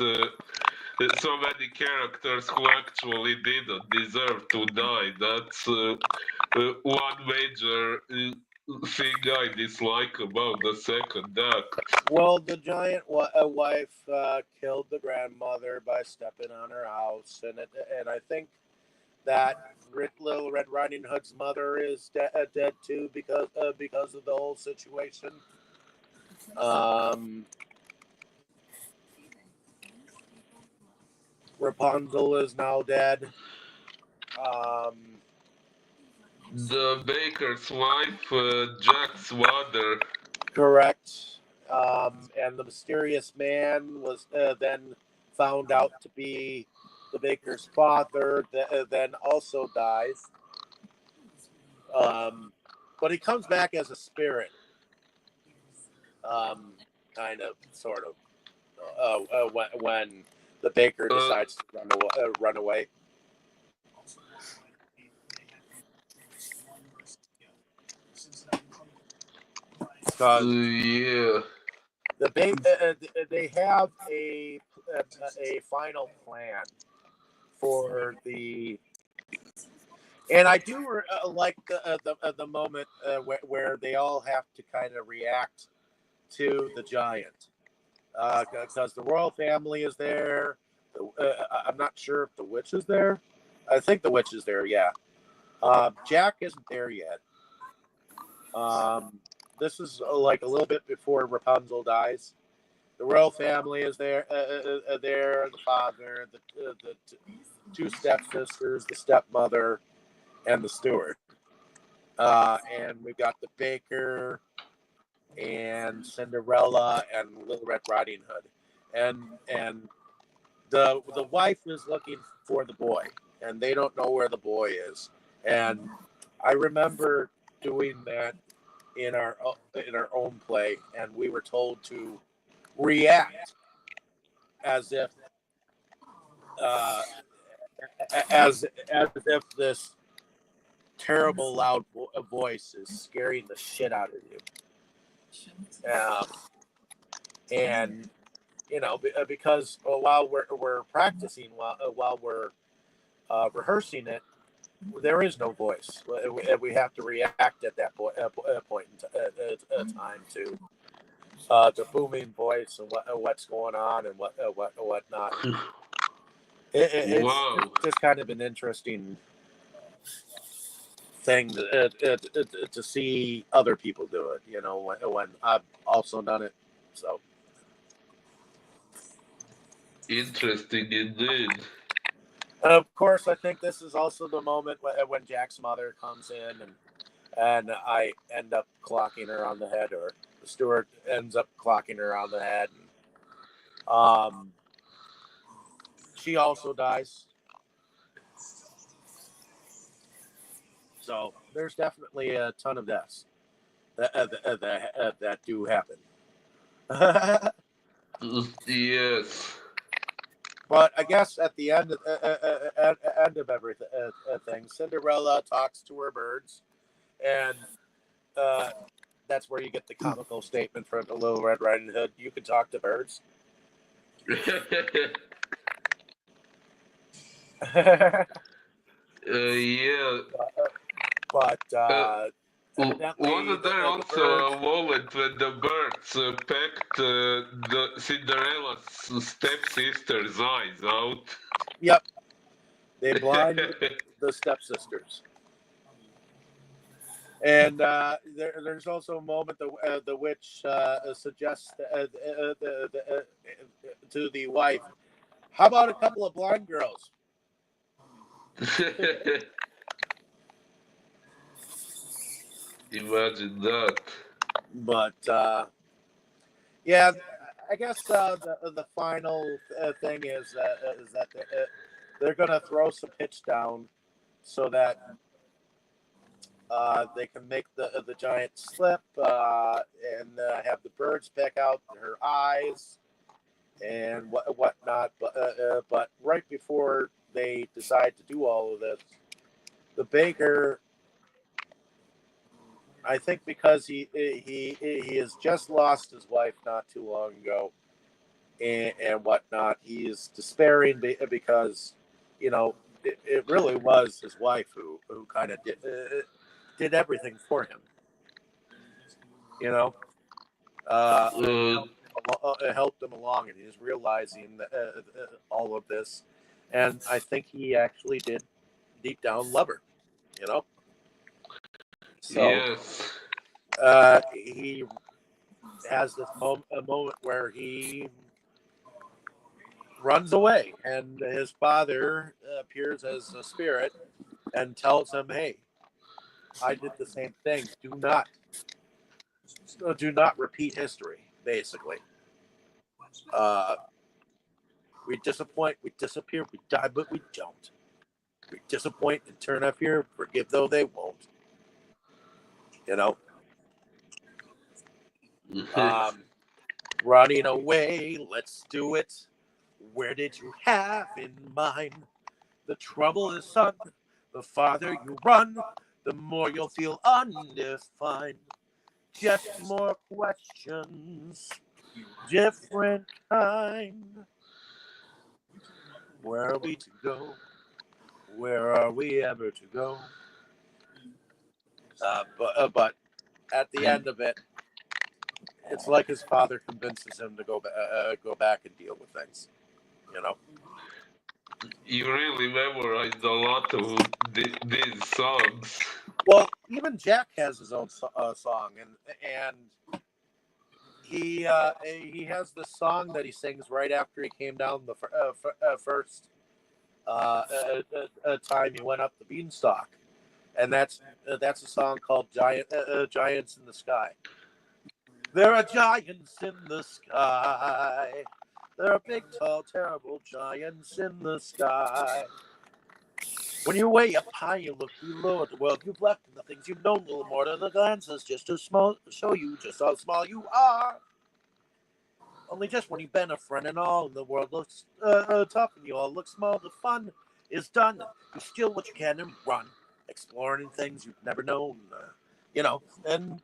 so many characters who actually didn't deserve to die. That's one major thing I dislike about the second act. Well, the giant wife killed the grandmother by stepping on her house, and I think that Little Red Riding Hood's mother is dead too because of the whole situation. Um, Rapunzel is now dead. Um, The baker's wife, Jack's mother. correct. And the mysterious man was then found out to be the baker's father. Then also dies. But he comes back as a spirit, kind of, sort of, when the baker decides to run away. Because Yeah. they have a final plan for the. And I do like the moment where they all have to kind of react to the giant, because the royal family is there. I'm not sure if the witch is there. I think the witch is there. Yeah. Jack isn't there yet. This is like a little bit before Rapunzel dies. The royal family is there. There, the father, the two stepsisters, the stepmother, and the steward. And we got the baker and Cinderella and Little Red Riding Hood, and the wife is looking for the boy, and they don't know where the boy is. And I remember doing that in our own play, and we were told to react as if uh, as if this terrible loud voice is scaring the shit out of you. And because while we're practicing, while we're rehearsing it, there is no voice. We have to react at that point in time to the booming voice and what's going on and whatnot. It's Wow. just kind of an interesting thing to see other people do it. When I've also done it. So Interesting indeed. of course, I think this is also the moment when Jack's mother comes in and I end up clocking her on the head, or the steward ends up clocking her on the head. She also dies. So there's definitely a ton of deaths that do happen. Yes. But I guess at the end of everything, Cinderella talks to her birds, and uh, that's where you get the comical statement from the Little Red Riding Hood: "You can talk to birds." Yeah. But Uh, evidently, wasn't there the also birds. a moment when the birds pecked the Cinderella's stepsister's eyes out? Yep, they blinded the stepsisters. And there's also a moment the witch suggests to the wife, "How about a couple of blind girls?" Imagine that. But yeah, I guess the final thing is that they're gonna throw some pitch down so that they can make the giant slip and have the birds pick out her eyes and whatnot. But right before they decide to do all of this, the baker, I think, because he has just lost his wife not too long ago and whatnot, he is despairing because it really was his wife who kind of did everything for him. You know, and Uh, helped him along, and he's realizing all of this. And I think he actually did deep down love her. You know, so yes. he has this a moment where he runs away, and his father appears as a spirit and tells him, "Hey, I did the same thing. Do not repeat history." Basically, uh, we disappoint, we disappear, we die, but we don't. We disappoint and turn up here, forgive though they won't. You know, um, running away, let's do it. Where did you have in mind? The trouble is, son, the farther you run, the more you'll feel undefined. Just more questions, different kind. Where are we to go? Where are we ever to go? But at the end of it, it's like his father convinces him to go back and deal with things. You know. You really memorized a lot of these songs. Well, even Jack has his own song, and he has this song that he sings right after he came down the first time he went up the beanstalk, and that's a song called Giants in the Sky. There are giants in the sky. There are big, tall, terrible giants in the sky. When you're way up high, you look below at the world you've left and the things you've known. Little more than the glances, just to show you just how small you are. Only just when you've been a friend and all, and the world looks tough and you all look small, the fun is done. You steal what you can and run, exploring things you've never known. And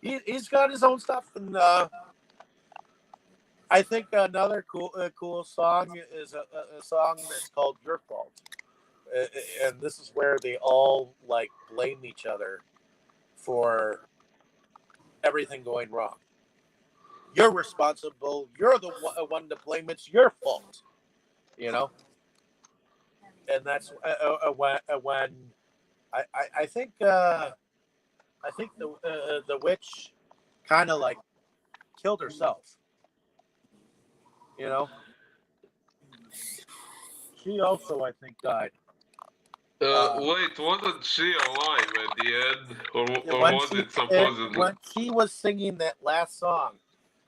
he's got his own stuff, and I think another cool song is a song that's called "Your Fault," and this is where they all like blame each other for everything going wrong. You're responsible. You're the one to blame. It's your fault. You know, and that's when I think the witch kind of like killed herself. You know, she also I think died. Wait, wasn't she alive at the end, or When was it supposedly? she was singing that last song,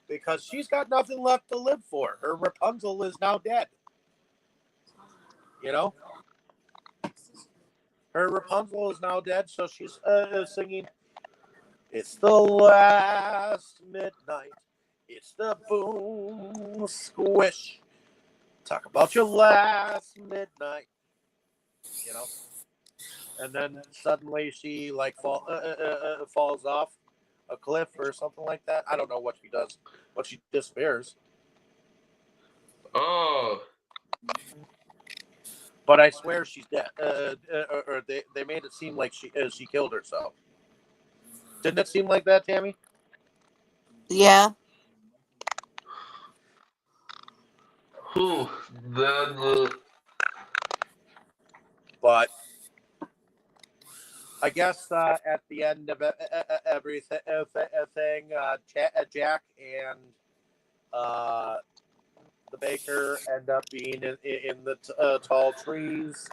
because she's got nothing left to live for. Her Rapunzel is now dead. You know, her Rapunzel is now dead, so she's singing. It's the last midnight. It's the boom squish. Talk about your last midnight. You know, and then suddenly she like falls off a cliff or something like that. I don't know what she does. What she disappears. Oh, But I swear she's dead. Or they made it seem like she killed herself. Didn't it seem like that, Tammy? Yeah. whew, then But I guess at the end of everything, Jack and uh, the baker end up being in the tall trees,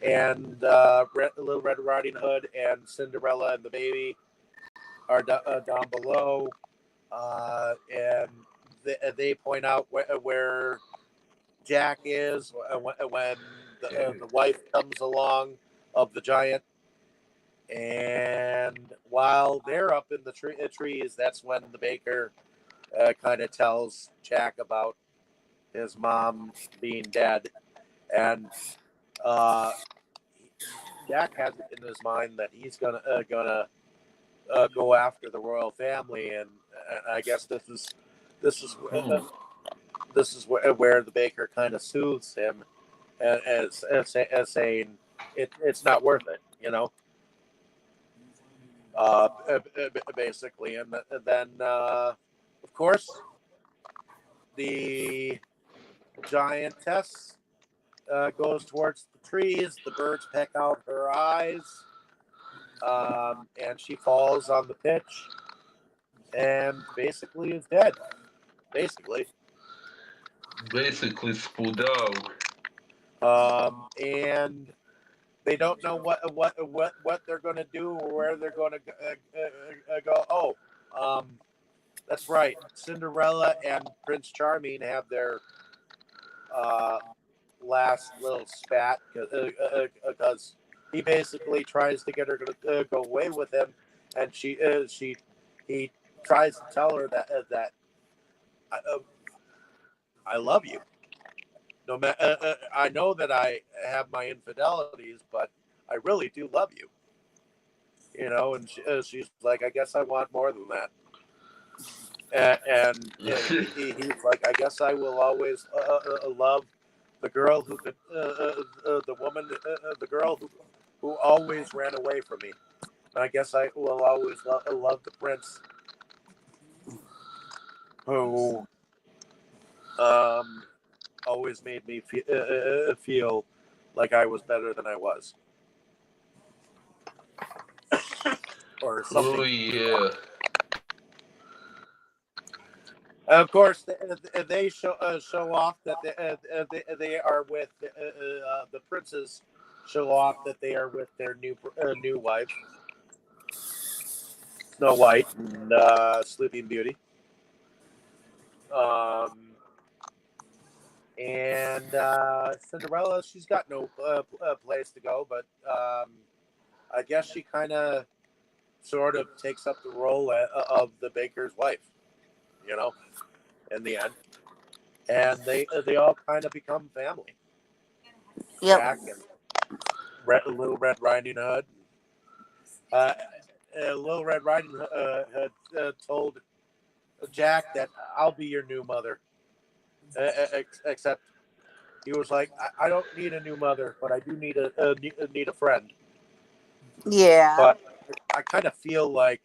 and Little Red Riding Hood and Cinderella and the baby are down below, and they point out where Jack is when the wife comes along of the giant. And while they're up in the trees, that's when the baker kind of tells Jack about his mom being dead. And uh, Jack has it in his mind that he's gonna go after the royal family, and I guess this is hmm. this is where the baker kind of soothes him, as saying it's not worth it, you know. Basically, and then of course the giantess goes towards the trees. The birds peck out her eyes, and she falls on the pitch and basically is dead. Basically, Basically spud out. and they don't know what they're going to do or where they're going to go. Oh, that's right. Cinderella and Prince Charming have their uh, last little spat because he basically tries to get her to go away with him, and he tries to tell her that I love you. No matter, I know that I have my infidelities, but I really do love you. You know, and she's like, I guess I want more than that. And he's like, I guess I will always love the girl who could, the woman, the girl who always ran away from me. And I guess I will always love the prince who um, always made me feel like I was better than I was, or Oh something. yeah. Of course, they show off that they are with the princes. Show off that they are with their new wife, Snow White and Sleeping Beauty. Um, and Cinderella, she's got no place to go, but I guess she kind of sort of takes up the role of the baker's wife, you know, in the end. And they all kind of become family. Yep. Jack and Little Red Riding Hood. Uh, Little Red Riding Hood told Jack that I'll be your new mother, except he was like, I don't need a new mother, but I do need a friend. Yeah. But I kind of feel like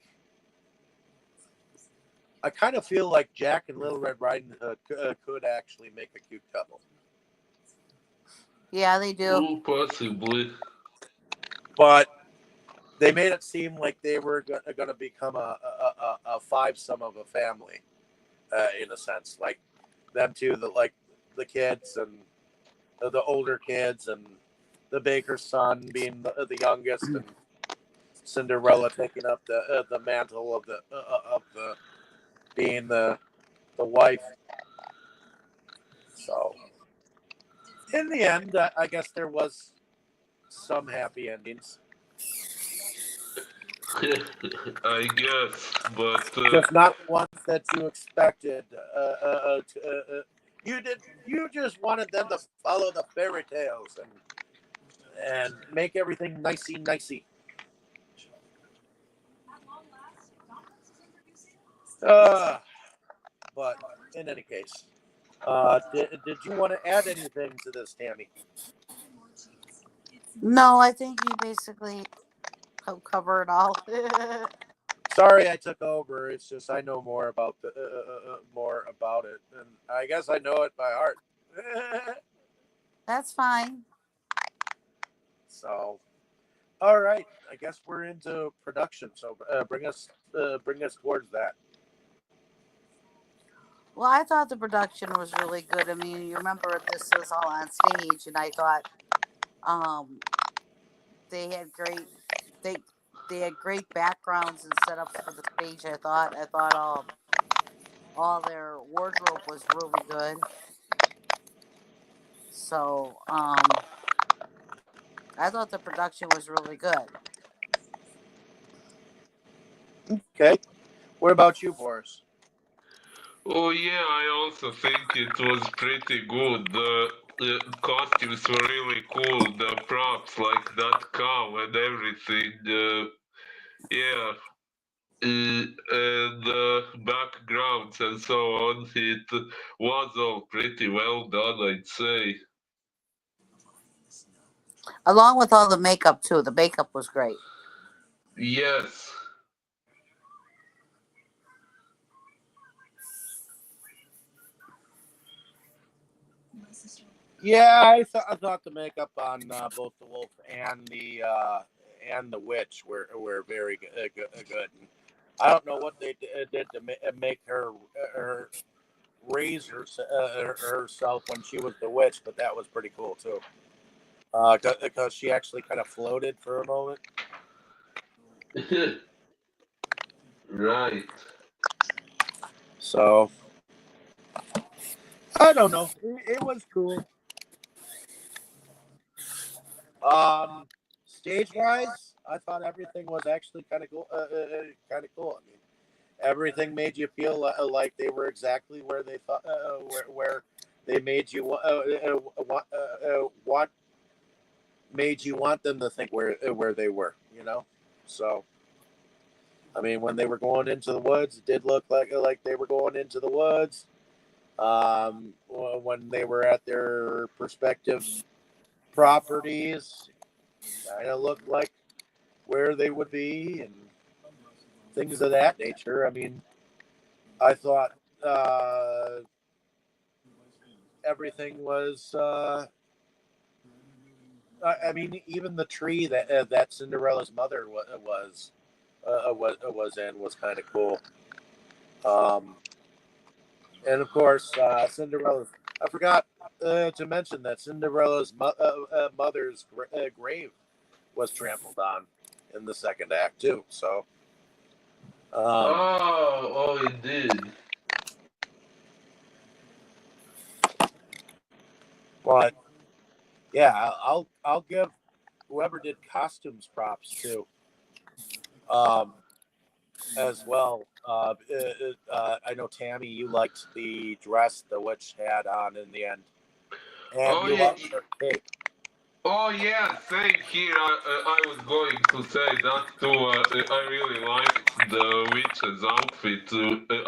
Jack and Little Red Riding Hood could actually make a cute couple. Yeah, they do. Oh, possibly. But they made it seem like they were going to become a five-some of a family, in a sense. Like them two, the kids and the older kids, and the baker's son being the youngest, and Cinderella taking up the mantle of the being the wife. So in the end, I guess there was some happy endings. I guess, but Just not ones that you expected. You did. You just wanted them to follow the fairy tales and make everything nicey. Uh, but in any case, did you want to add anything to this, Tammy? No, I think you basically covered all. Sorry, I took over. It's just I know more about it, and I guess I know it by heart. That's fine. So, all right. I guess we're into production. So bring us towards that. Well, I thought the production was really good. I mean, you remember this was all on stage, and I thought um, they had great they they had great backgrounds and setups for the stage. I thought all their wardrobe was really good. So I thought the production was really good. Okay. What about you, Boris? oh yeah, I also think it was pretty good. The costumes were really cool. The props, like that cow and everything. Yeah, and the backgrounds and so on. It was all pretty well done, I'd say. Along with all the makeup too. The makeup was great. Yes. Yeah, I thought the makeup on both the wolf and the witch were very good. I don't know what they did to make her raise herself when she was the witch, but that was pretty cool too. Because she actually kind of floated for a moment. Right. So I don't know. It was cool. Stage wise, I thought everything was actually kind of cool. Kind of cool. I mean, everything made you feel like they were exactly where they thought, where they made you want made you want them to think where they were. You know, so. I mean, when they were going into the woods, it did look like they were going into the woods. When they were at their respective properties, kind of looked like where they would be and things of that nature. I mean, I thought everything was. I mean, even the tree that Cinderella's mother was in was kind of cool. Um, and of course, Cinderella's. I forgot to mention that Cinderella's mother's grave was trampled on in the second act too. So, um, Oh, it did. but yeah, I'll give whoever did costumes props too, um, as well. I know Tammy, you liked the dress the witch had on in the end, and Oh you yeah, loved her cape. Oh yeah, same here. I was going to say that too. I really liked the witch's outfit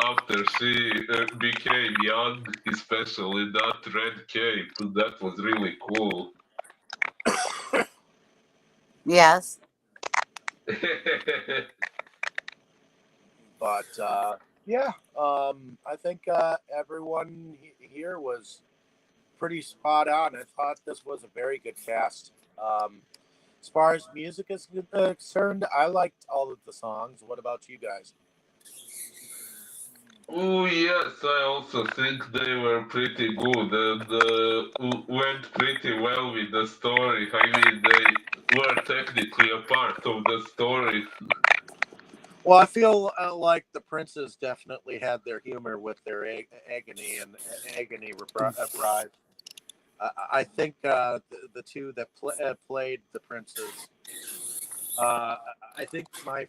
after she became young, especially that red cape. That was really cool. Yes. But yeah, I think everyone here was pretty spot on. I thought this was a very good cast. As far as music is concerned, I liked all of the songs. What about you guys? Oh yes, I also think they were pretty good and went pretty well with the story. I mean, they were technically a part of the story. Well, I feel like the princes definitely had their humor with their agony and agony reprise. I think the two that played the princes. Uh, I think my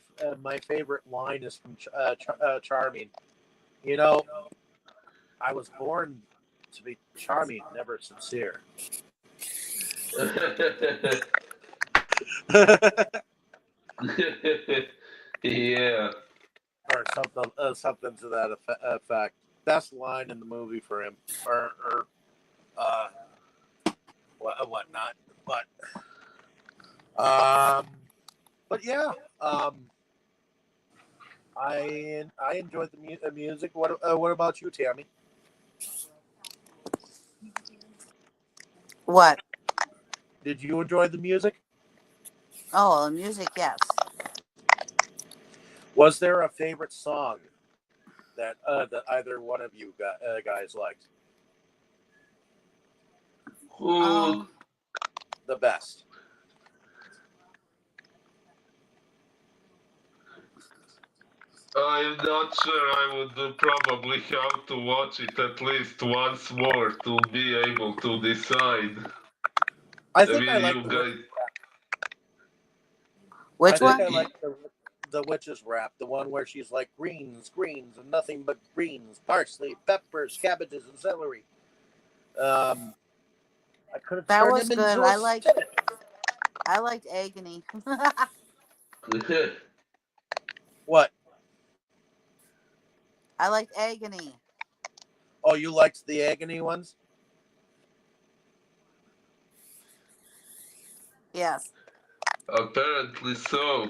favorite line is from Charming. You know, I was born to be charming, never sincere. Yeah. Or something to that effect. Best line in the movie for him, or uh, whatnot. Um, but yeah, I enjoyed the music. What about you, Tammy? What? Did you enjoy the music? Oh, the music, yes. Was there a favorite song that either one of you guys liked Who Um, the best? I'm not sure. I would probably have to watch it at least once more to be able to decide. I I think I mean, like you the guys. I which think one? I like the witch's rap, the one where she's like greens, and nothing but greens, parsley, peppers, cabbages, and celery. Um, I could have That turned was him good. into a stick. I liked Agony. What? I liked Agony. Oh, you liked the agony ones? Yes. Apparently so.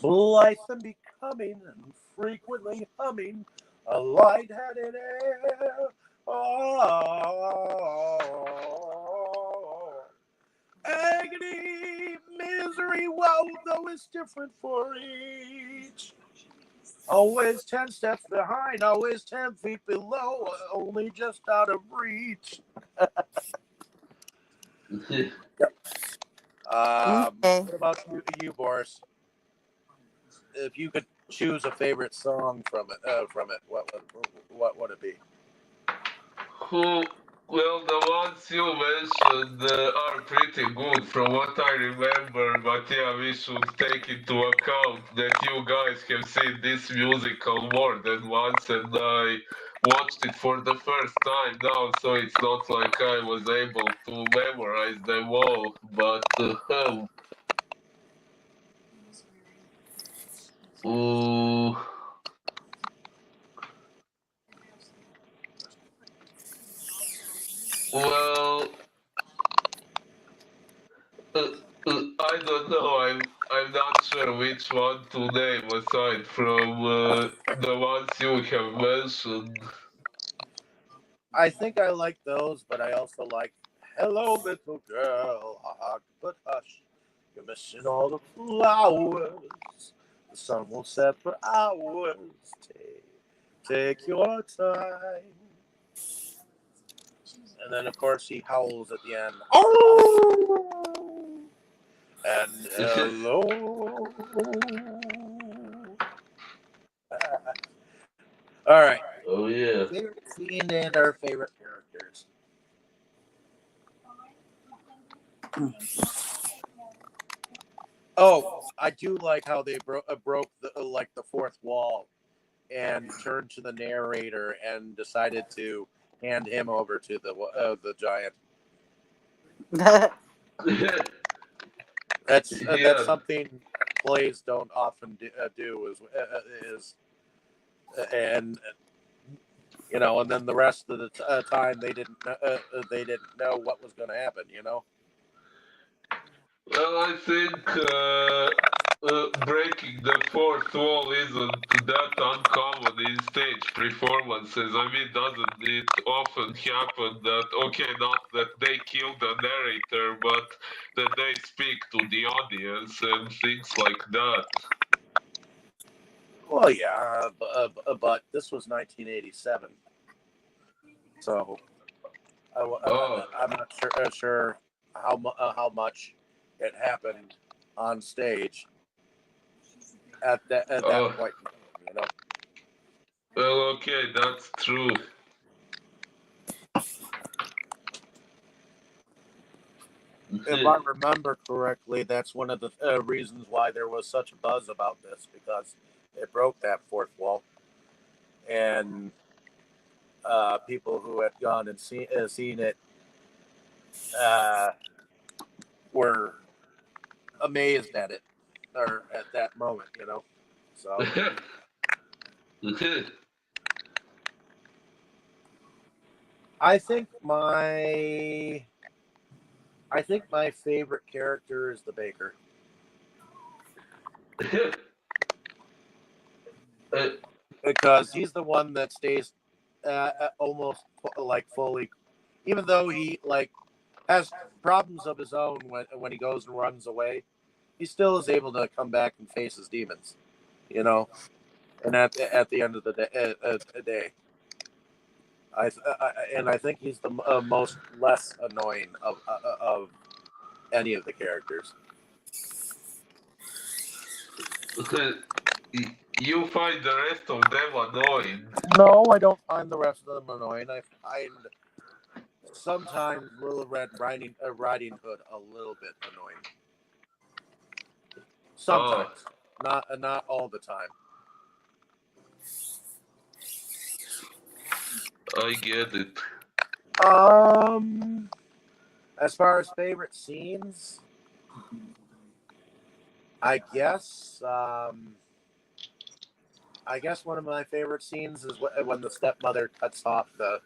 Blithe and becoming, and frequently humming, a light-headed air. Oh, agony, misery, woe, though it's different for each. Always 10 steps behind, always 10 feet below, only just out of reach. Okay. What about you, Boris? If you could choose a favorite song from it, what would it be? Who? Well, the ones you mentioned are pretty good from what I remember, but yeah, we should take into account that you guys have seen this musical more than once, and I watched it for the first time now, so it's not like I was able to memorize them all. But ooh, well, Uh, I don't know. I'm not sure which one to name aside from the ones you have mentioned. I think I like those, but I also like "Hello, Little Girl," but hush, you're missing all the flowers. The sun will set for hours. Take your time. And then, of course, he howls at the end. Oh! And hello. All right. Oh yeah. Favorite scene and our favorite characters. Oh, I do like how they broke the like the fourth wall and turned to the narrator and decided to hand him over to the giant. That's Yeah. something plays don't often do is and and then the rest of the time they didn't know what was going to happen. Well, I think breaking the fourth wall isn't that uncommon in stage performances. I mean, doesn't it often happen that, okay, not that they kill the narrator, but that they speak to the audience and things like that? Well, yeah, but this was 1987, so Oh, I'm not sure how much it happened on stage at that oh, point. well, okay, that's true. If I remember correctly, that's one of the reasons why there was such a buzz about this, because it broke that fourth wall, and people who had gone and seen it uh, were amazed at it or at that moment. So I think my favorite character is the baker Uh, because he's the one that stays almost like fully, even though he like has problems of his own when he goes and runs away. He still is able to come back and face his demons, you know. And at the end of the day, I think he's the most less annoying of any of the characters. you find the rest of them annoying. No, I don't find the rest of them annoying. I find sometimes Little Red Riding Hood a little bit annoying. Oh, Sometimes, not all the time. I get it. Um, as far as favorite scenes, I guess one of my favorite scenes is when the stepmother cuts off the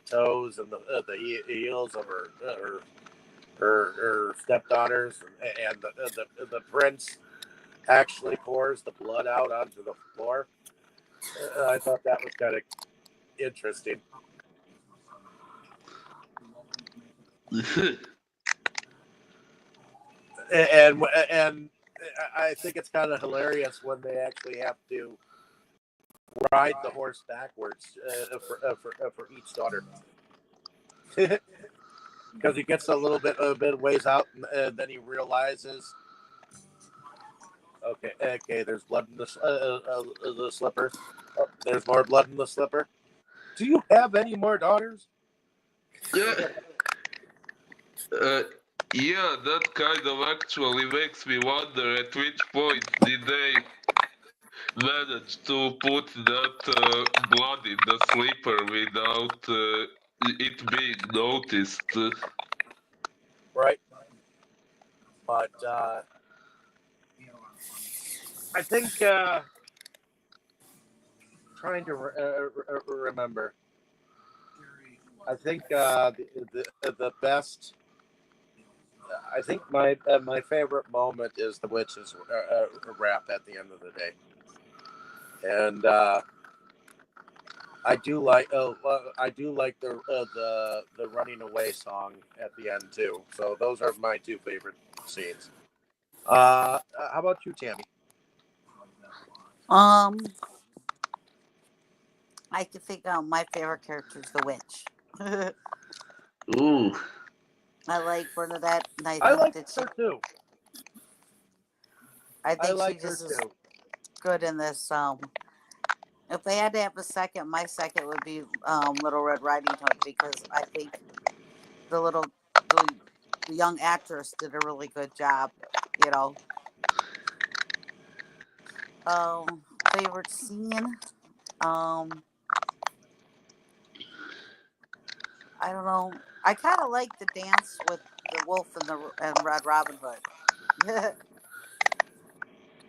toes and the heels of her stepdaughters, and the prince actually pours the blood out onto the floor. I thought that was kind of interesting, and I think it's kind of hilarious when they actually have to ride the horse backwards for each daughter. Because he gets a bit ways out, and then he realizes, okay, there's blood in the slipper. Oh, there's more blood in the slipper. Do you have any more daughters? Uh, yeah, that kind of actually makes me wonder at which point did they manage to put that blood in the sleeper without it being noticed. Right, but I think trying to remember. I think the best. I think my favorite moment is the witch's rap at the end of the day, and I do like the running away song at the end too. So those are my two favorite scenes. How about you, Tammy? Um, I can think my favorite character is the witch. Ooh. I like Bernadette, and I like her too. I I think she like her just is too. good in this. If they had to have a second, my second would be Little Red Riding Hood, because I think the little the, the young actress did a really good job. You know. favorite scene. Um, I don't know. I kind of like the dance with the wolf and Red Robin Hood.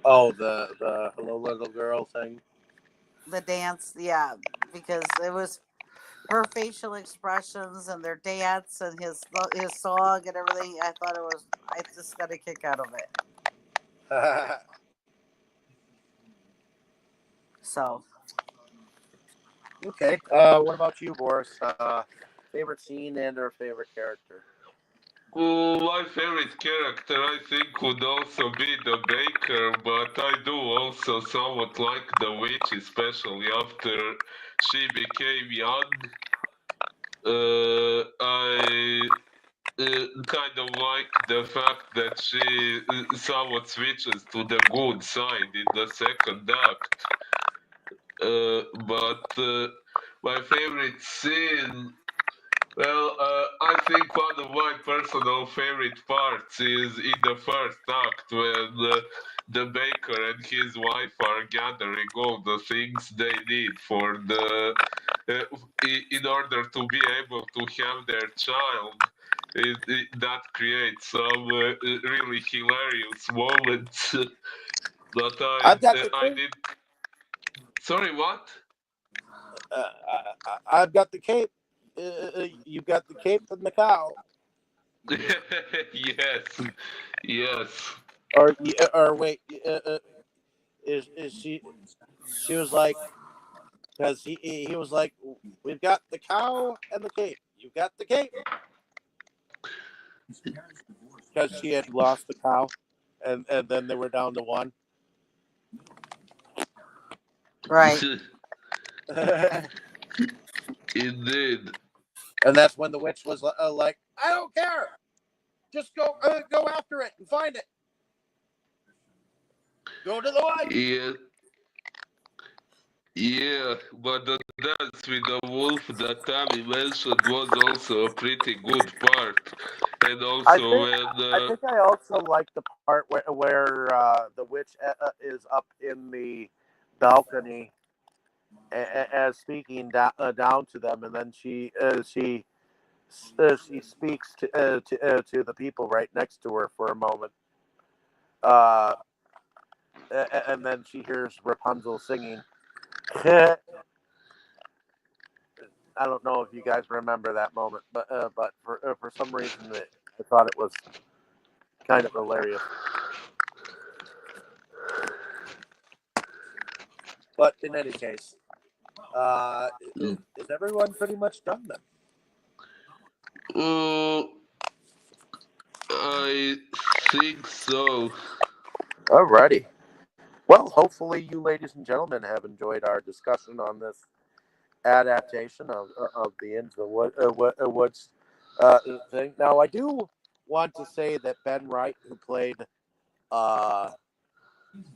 Oh, the hello little girl thing. The dance, yeah, because it was her facial expressions and their dance and his song and everything. I thought it was. I just got a kick out of it. So Okay. What about you, Boris? Favorite scene and or favorite character? My favorite character, I think, would also be the baker, but I do also somewhat like the witch, especially after she became young. I kind of like the fact that she somewhat switches to the good side in the second act. But my favorite scene, well, I think one of my personal favorite parts is in the first act when the baker and his wife are gathering all the things they need for in order to be able to have their child. That creates some really hilarious moments that I've got the I cape. did. Sorry, what? I've got the cape. You've got the cape and the cow. Yes, yes. Or wait, is she? She was like, because he was like, we've got the cow and the cape. You've got the cape because she had lost the cow, and then they were down to one. right, And Indeed. that's when the witch was like, I don't care. Just go after it and find it. Go to the wife. Yeah, yeah, but the dance with the wolf that Tammy mentioned was also a pretty good part. And I also think when, I also like the part where the witch is up in the balcony as speaking down to them, and then she speaks to the people right next to her for a moment, uh, and then she hears Rapunzel singing. I don't know if you guys remember that moment, but for some reason I thought it was kind of hilarious. But in any case, is everyone pretty much done then? uh, I think so. Alrighty. Well, hopefully you ladies and gentlemen have enjoyed our discussion on this adaptation of the Into the Woods thing. Now, I do want to say that Ben Wright, who played uh,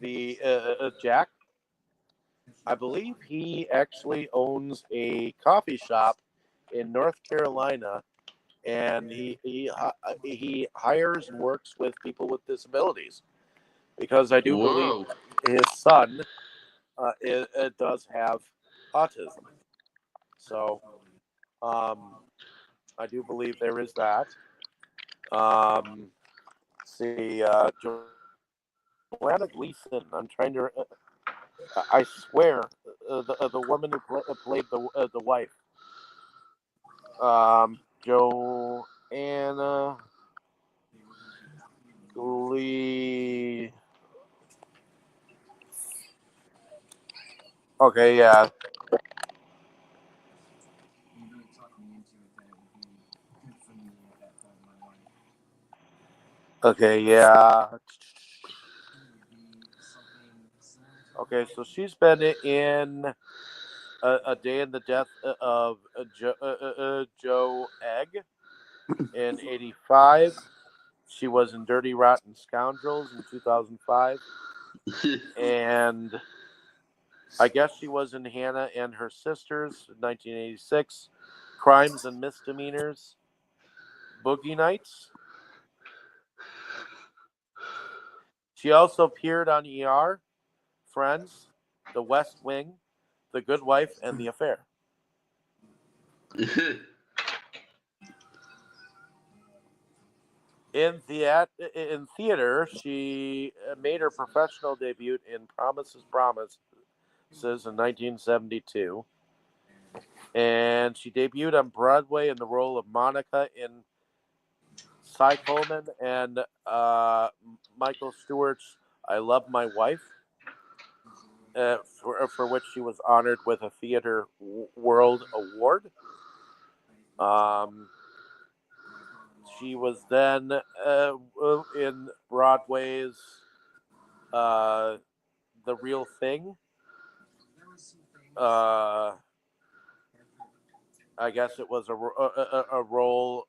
the Jack, I believe he actually owns a coffee shop in North Carolina, and he hires and works with people with disabilities because I do believe Wow. his son it does have autism. So I do believe there is that. See, Joanna Gleason. I'm trying to. I swear, the woman who played the wife, Joanna Glee. Okay, yeah. Okay, yeah. Okay, so she's been in A Day in the Death of Joe Egg in '85. She was in Dirty Rotten Scoundrels in 2005. And I guess she was in Hannah and Her Sisters in 1986. Crimes and Misdemeanors, Boogie Nights. She also appeared on ER, Friends, The West Wing, The Good Wife, and The Affair. In theater, she made her professional debut in Promises, Promises in 1972. And she debuted on Broadway in the role of Monica in Cy Coleman and Michael Stewart's I Love My Wife, for which she was honored with a Theater World Award. She was then in Broadway's The Real Thing. I guess it was a role.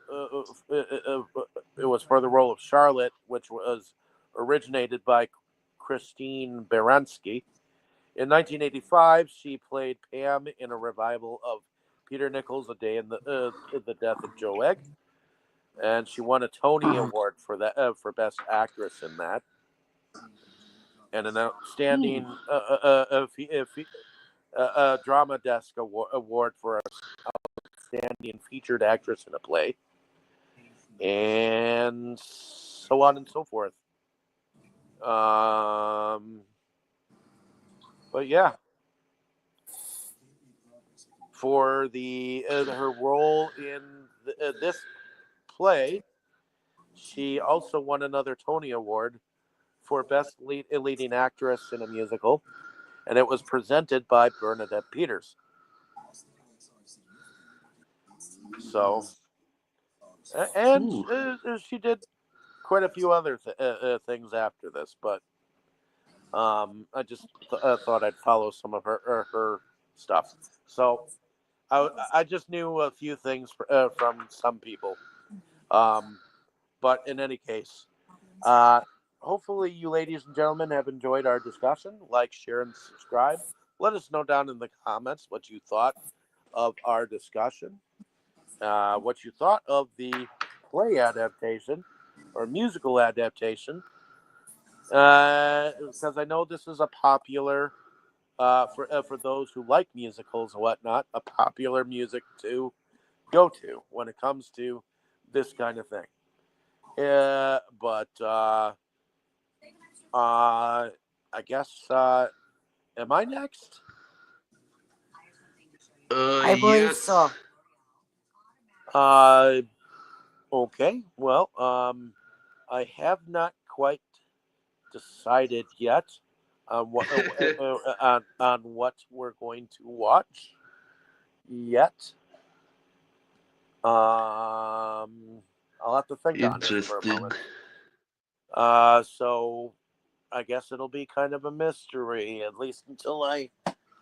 It was for the role of Charlotte, which was originated by Christine Baranski. In 1985, she played Pam in a revival of Peter Nichols' A Day in the Death of Joe Egg, and she won a Tony Award for that for Best Actress in that, and an outstanding Drama Desk Award for outstanding featured actress in a play, and so on and so forth. But yeah, for the her role in this play, she also won another Tony Award for Best Leading Actress in a Musical, and it was presented by Bernadette Peters. So, and she did quite a few other things after this, but I just thought I'd follow some of her stuff. So I just knew a few things from some people, but in any case, hopefully you ladies and gentlemen have enjoyed our discussion. Like, share, and subscribe. Let us know down in the comments what you thought of our discussion, what you thought of the play adaptation or musical adaptation, because I know this is a popular, for those who like musicals and whatnot, a popular music to go to when it comes to this kind of thing. But I guess, am I next? I believe Yes. so. Okay. Well, I have not quite decided yet on what on what we're going to watch yet. I'll have to think on it for a Interesting. moment. So I guess it'll be kind of a mystery, at least until I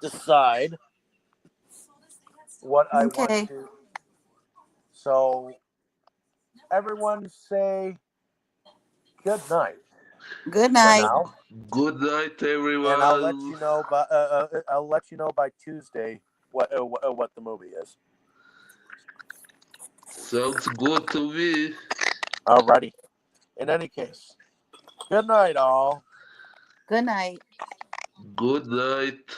decide what I want Okay. to. So everyone say good night Good for night. now, Good night, and I'll let everyone. you know by Tuesday what the movie is. Sounds good to me. Alrighty. In any case, good night, all. Good night. Good night.